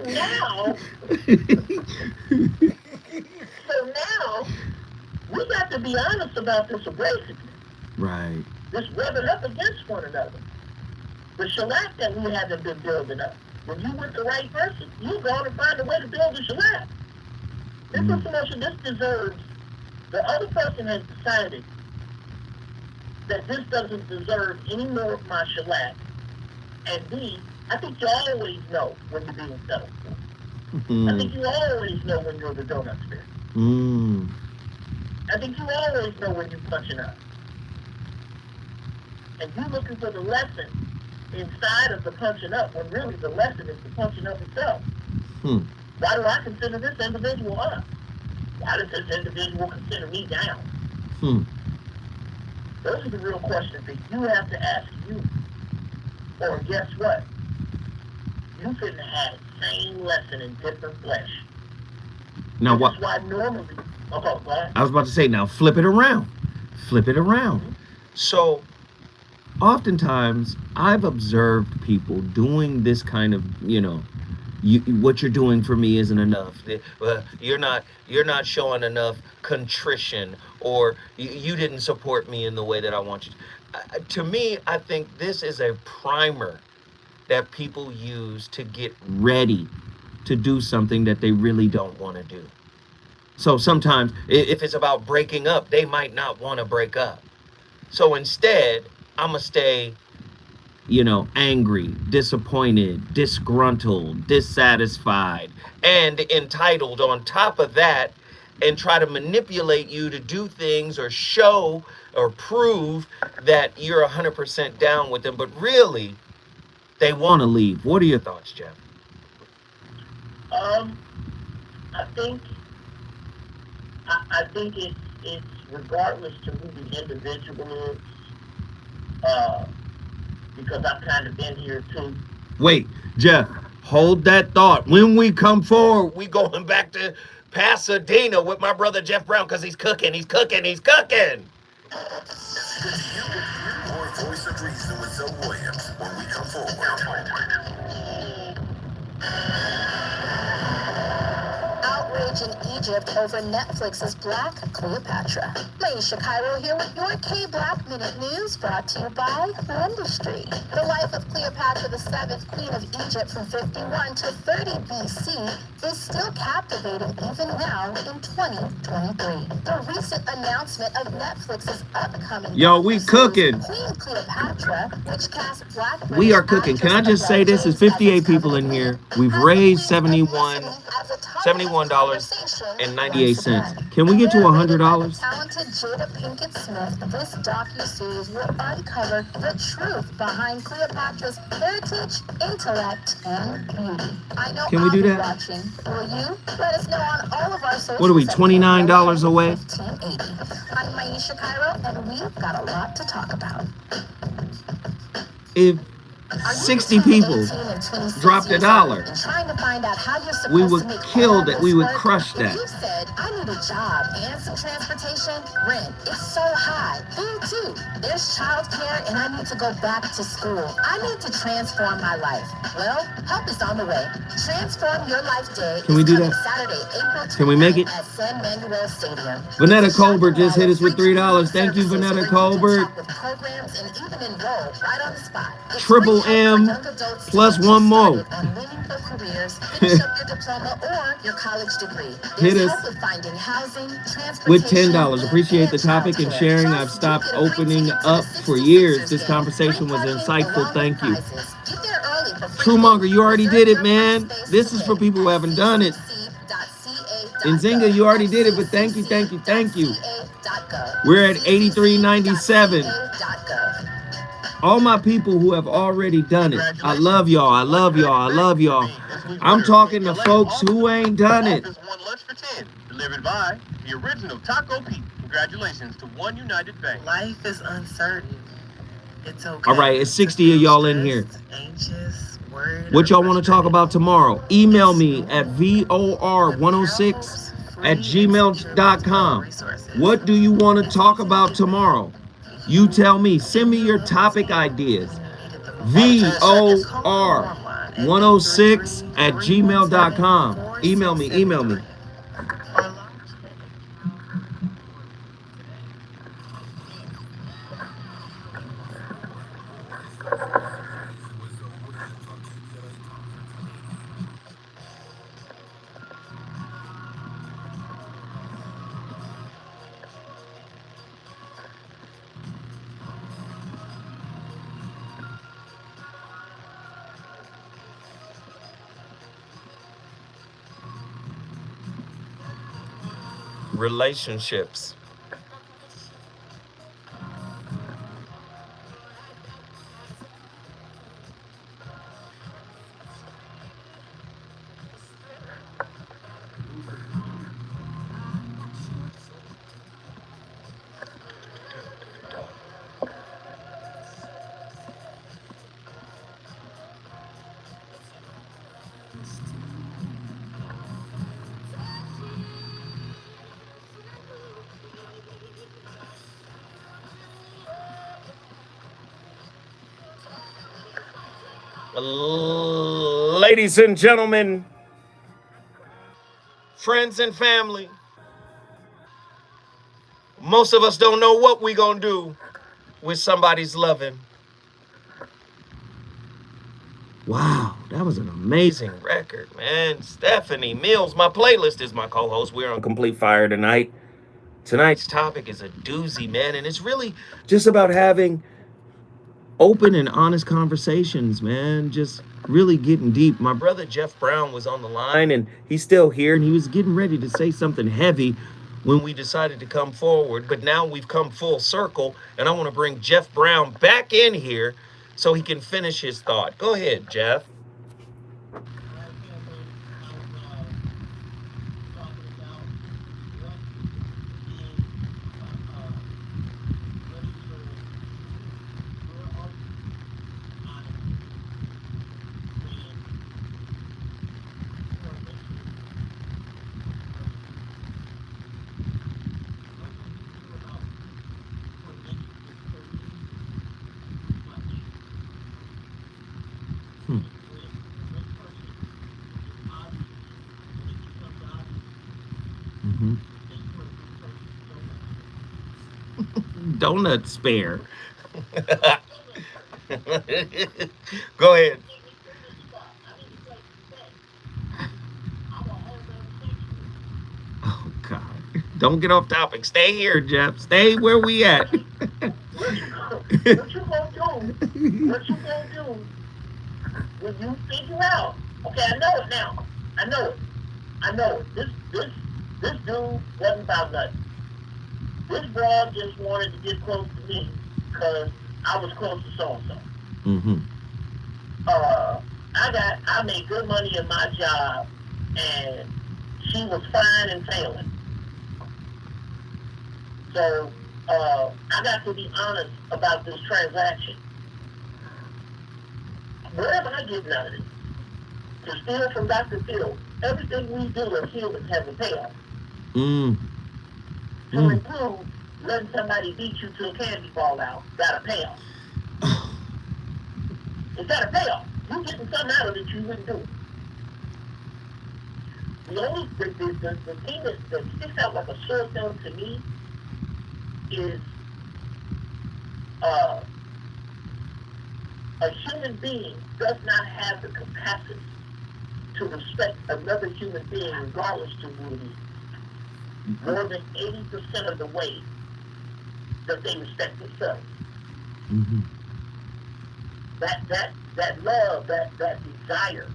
now, so now, we got to be honest about this abrasiveness. Right. This rubbing up against one another. The shellac that we haven't been building up. When you with the right person, you're going to find a way to build the shellac. This information, this deserves, the other person has decided that this doesn't deserve any more of my shellac. And B, I think you always know when you're being settled for. I think you always know when you're the donut spirit. I think you always know when you're punching up. And you're looking for the lesson inside of the punching up, when really the lesson is the punching up itself. Why do I consider this individual up? Why does this individual consider me down? Those are the real questions that you have to ask you. Or guess what? You couldn't have the same lesson in different flesh. Now what? That's why normally, I was about to say, now flip it around. Flip it around. So, oftentimes, I've observed people doing this kind of, what you're doing for me isn't enough. You're not showing enough contrition, or you didn't support me in the way that I want you to. To me, I think this is a primer that people use to get ready to do something that they really don't want to do. So sometimes, if it's about breaking up, they might not want to break up. So instead, I'm going to stay, angry, disappointed, disgruntled, dissatisfied, and entitled on top of that, and try to manipulate you to do things or show or prove that you're 100% down with them. But really, they want to leave. What are your thoughts, Jeff? I think it's regardless to who the individual is, because I've kind of been here too. Wait, Jeff, hold that thought. When we come forward, we going back to Pasadena with my brother Jeff Brown, because he's cooking. More voice of reason with Zoe Williams when we come forward. Outrage in Egypt over Netflix's Black Cleopatra. Maisha Cairo here with your K-Black Minute News, brought to you by Industry. The life of Cleopatra VII, Queen of Egypt from 51 to 30 BC, is still captivating even now in 2023. The recent announcement of Netflix's upcoming we cooking. Queen Cleopatra, which cast Black We are cooking. Can I just say this? Is 58 people in here. We've raised $71.98. Can we get to $100? Talented Jada Pinkett Smith, this docu-series will uncover the truth behind Cleopatra's heritage, intellect, and beauty. I know Can we do that? Watching. Will you? Let us know on all of our social. What are we, $29 away? 1580. I'm Maisha Cairo, and we've got a lot to talk about. If 60 people dropped $1, we would kill that. We would crush that. You said, I need a job and some transportation. Rent is so high. Food too. There's childcare, and I need to go back to school. I need to transform my life. Well, help is on the way. Transform Your Life Day. Can we do that? Saturday, April 29th. Can we make it? At San Manuel Stadium. Vanetta Colbert just hit us with $3. Thank you, Vanetta Colbert. With programs and even enroll right on the spot. Triple M plus one more. Finish up your diploma or your college degree. Hit us with $10. Appreciate the topic and sharing. I've stopped opening up for years. This conversation was insightful. Thank you. Truemonger, you already did it, man. This is for people who haven't done it. And Zinga, you already did it, but thank you. We're at 83.97. All my people who have already done it, I love y'all. I'm talking to folks who ain't done it. One lunch for 10, delivered by the original Taco Pete. Congratulations to One United Bank. Life is uncertain. It's okay. All right, it's 60 of y'all in here. Anxious, worried. What y'all want to talk about tomorrow? Email me at vor106@gmail.com. What do you want to talk about tomorrow? You tell me. Send me your topic ideas. 106@gmail.com. Email me. Or Relationships. Ladies and gentlemen, friends and family, most of us don't know what we gonna do with somebody's loving. Wow, that was an amazing record, man. Stephanie Mills, my playlist is my co-host. We're on Complete Fire tonight. Tonight's topic is a doozy, man, and it's really just about having open and honest conversations, man. Just really getting deep. My brother Jeff Brown was on the line, and he's still here, and he was getting ready to say something heavy when we decided to come forward. But now we've come full circle, and I want to bring Jeff Brown back in here so he can finish his thought. Go ahead, Jeff. Mm-hmm. Donut spare. Go ahead. Oh God! Don't get off topic. Stay here, Jeff. Stay where we at. What you gonna do? What you gonna do when you figure out? Okay, I know it now. I know it. I know it. This dude wasn't about nothing. This broad just wanted to get close to me because I was close to so and so. Mm-hmm. I made good money in my job, and she was fine and failing. So I got to be honest about this transaction. Where am I getting out of it? To steal from Dr. Phil, everything we do as humans has a payoff. To include letting somebody beat you till candy fall out, got a payoff. It's got a payoff. You getting something out of it you wouldn't do. The thing that sticks out like a sore thumb to me is a human being does not have the capacity to respect another human being regardless to who it is. More than 80% of the way that they respect themselves. Mm-hmm. That love, that desire.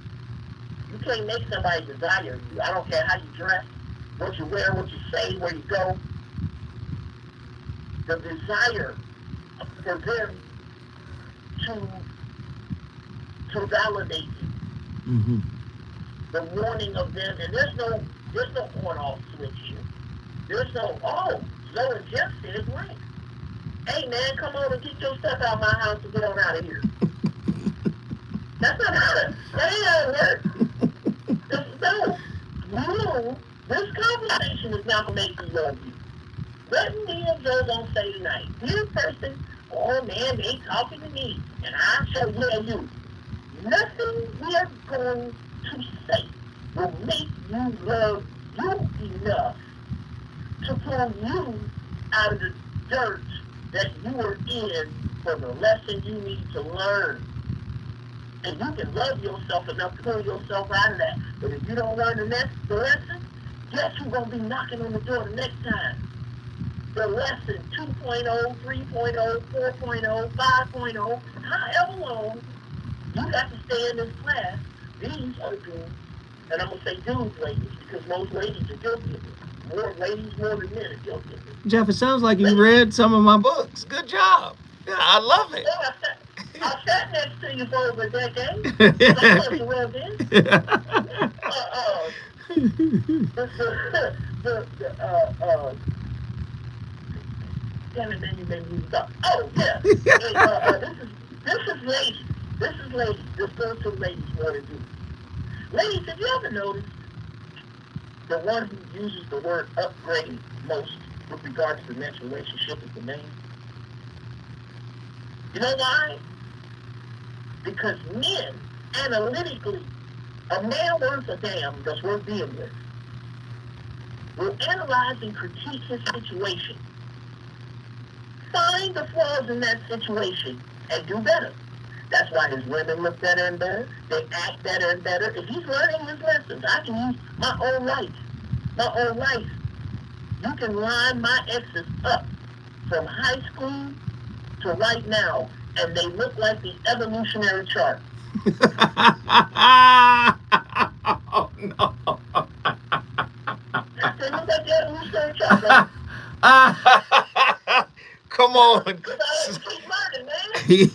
You can't make somebody desire you. I don't care how you dress, what you wear, what you say, where you go. The desire for them to validate you. Mm-hmm. The warning of them, and there's no on-off switch here. There's no, Zoe and Jeff said it's right. Hey man, come on and get your stuff out of my house and get on out of here. That's not that ain't how it works. This conversation is not going to make me love you. Let me and Joe don't say tonight, dear person, oh man, they talking to me, and I show you. Nothing we're going to say will make you love you enough to pull you out of the dirt that you were in for the lesson you need to learn. And you can love yourself enough to pull yourself out of that. But if you don't learn the lesson, guess who's going to be knocking on the door the next time? The lesson 2.0, 3.0, 4.0, 5.0, however long you got to stay in this class. These are dudes, and I'm going to say dudes, ladies, because most ladies are guilty of it. More ladies, more than men are guilty of it. Jeff, it sounds like you read some of my books. Good job. Yeah, I love it. Oh, I sat next to you for over a decade. I love you well then. Damn it, then you made me stop. Oh, yeah. This is ladies. This is ladies. This goes to ladies more than dudes. Ladies, have you ever noticed the one who uses the word upgrade most with regard to the next relationship is the man? You know why? Because men, analytically, a man worth a damn that's worth being with, will analyze and critique his situation, find the flaws in that situation, and do better. That's why his women look better and better. They act better and better. If he's learning his lessons, I can use my own life. My own life. You can line my exes up from high school to right now, and they look like the evolutionary chart. Oh, no. They look like the evolutionary chart, man. Come on. Because I keep learning, man.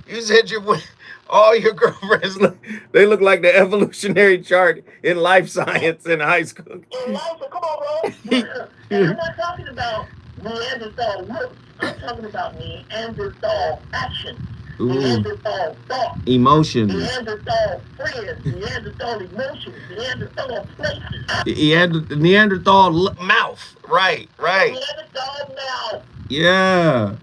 You said all your girlfriends they look like the evolutionary chart in life science in high school. In life, so come on, bro. And I'm not talking about Neanderthal looks. I'm talking about Neanderthal actions. Neanderthal thought. Emotions. Neanderthal friends. Neanderthal emotions. Neanderthal places. Neanderthal mouth. Right. Neanderthal mouth. Yeah.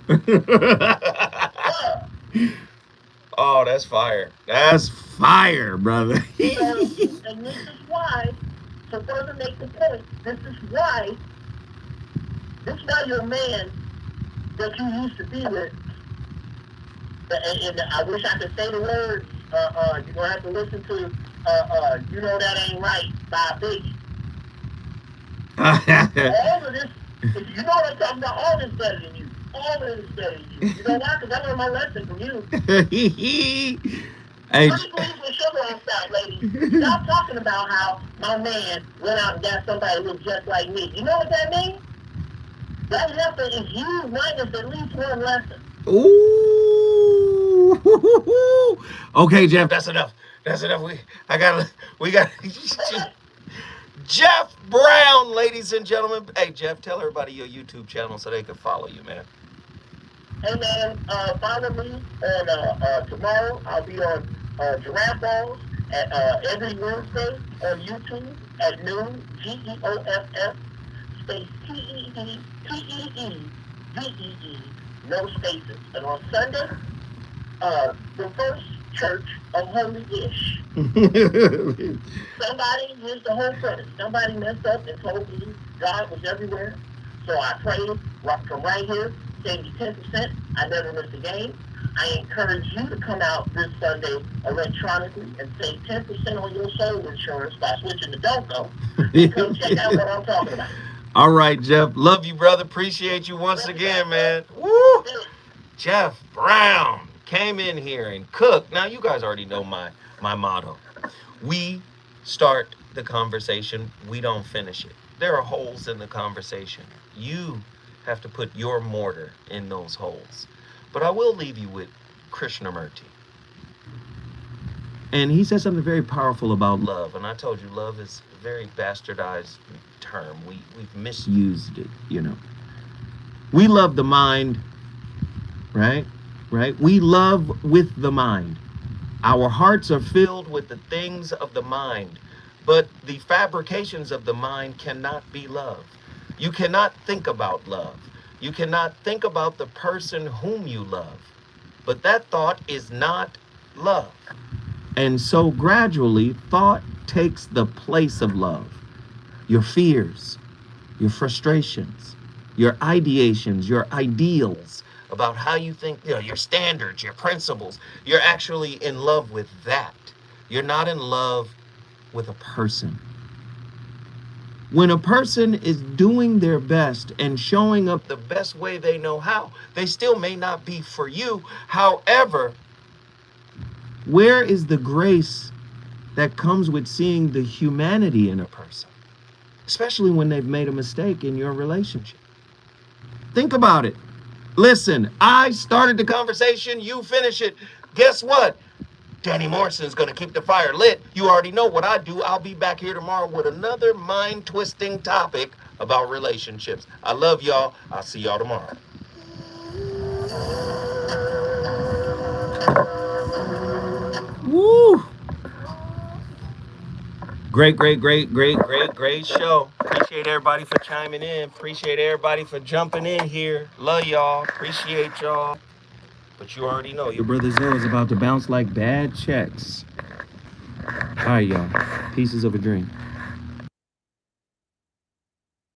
Oh, that's fire. That's fire, brother. And this is why, to further make the point, this is why your man that you used to be with, and I wish I could say the words, you're going to have to listen to, You Know That Ain't Right by Biggie. All of this, if you know what I'm talking about, all this better than you. All of this better than you. You know why? Because I learned my lesson from you. Hey. Pretty please with sugar on top, ladies. Stop talking about how my man went out and got somebody who looked just like me. You know what that means? That lesson is you minus at least one lesson. Ooh. Okay, Jeff, that's enough. We got Jeff Brown, ladies and gentlemen. Hey, Jeff, tell everybody your YouTube channel so they can follow you, man. Hey, man, follow me on tomorrow. I'll be on Giraffe Balls at every Wednesday on YouTube at noon, GEOFF, space TEETEEVEE, no spaces. And on Sunday, the First Church of Holy Ish. Somebody, here's the whole premise. Somebody messed up and told me God was everywhere. So I prayed from right here, saved you 10%. I never missed a game. I encourage you to come out this Sunday electronically and save 10% on your soul insurance by switching to Don't Go. Come check out what I'm talking about. All right, Jeff. Love you, brother. Appreciate you once again, man. Woo! Jeff Brown came in here and cooked. Now, you guys already know my motto. We start the conversation. We don't finish it. There are holes in the conversation. You have to put your mortar in those holes. But I will leave you with Krishnamurti. And he said something very powerful about love. And I told you, love is a very bastardized term. We've misused it, you know. We love the mind, right? We love with the mind. Our hearts are filled with the things of the mind. But the fabrications of the mind cannot be love. You cannot think about love. You cannot think about the person whom you love. But that thought is not love. And so gradually, thought takes the place of love. Your fears, your frustrations, your ideations, your ideals about how you think, your standards, your principles. You're actually in love with that. You're not in love with a person. When a person is doing their best and showing up the best way they know how, they still may not be for you. However, where is the grace that comes with seeing the humanity in a person, especially when they've made a mistake in your relationship? Think about it. Listen, I started the conversation, you finish it. Guess what? Danny Morrison's going to keep the fire lit. You already know what I do. I'll be back here tomorrow with another mind-twisting topic about relationships. I love y'all. I'll see y'all tomorrow. Woo! Great show. Appreciate everybody for chiming in. Appreciate everybody for jumping in here. Love y'all. Appreciate y'all. But you already know your brother Zoe is about to bounce like bad checks. All right, y'all. Pieces of a dream.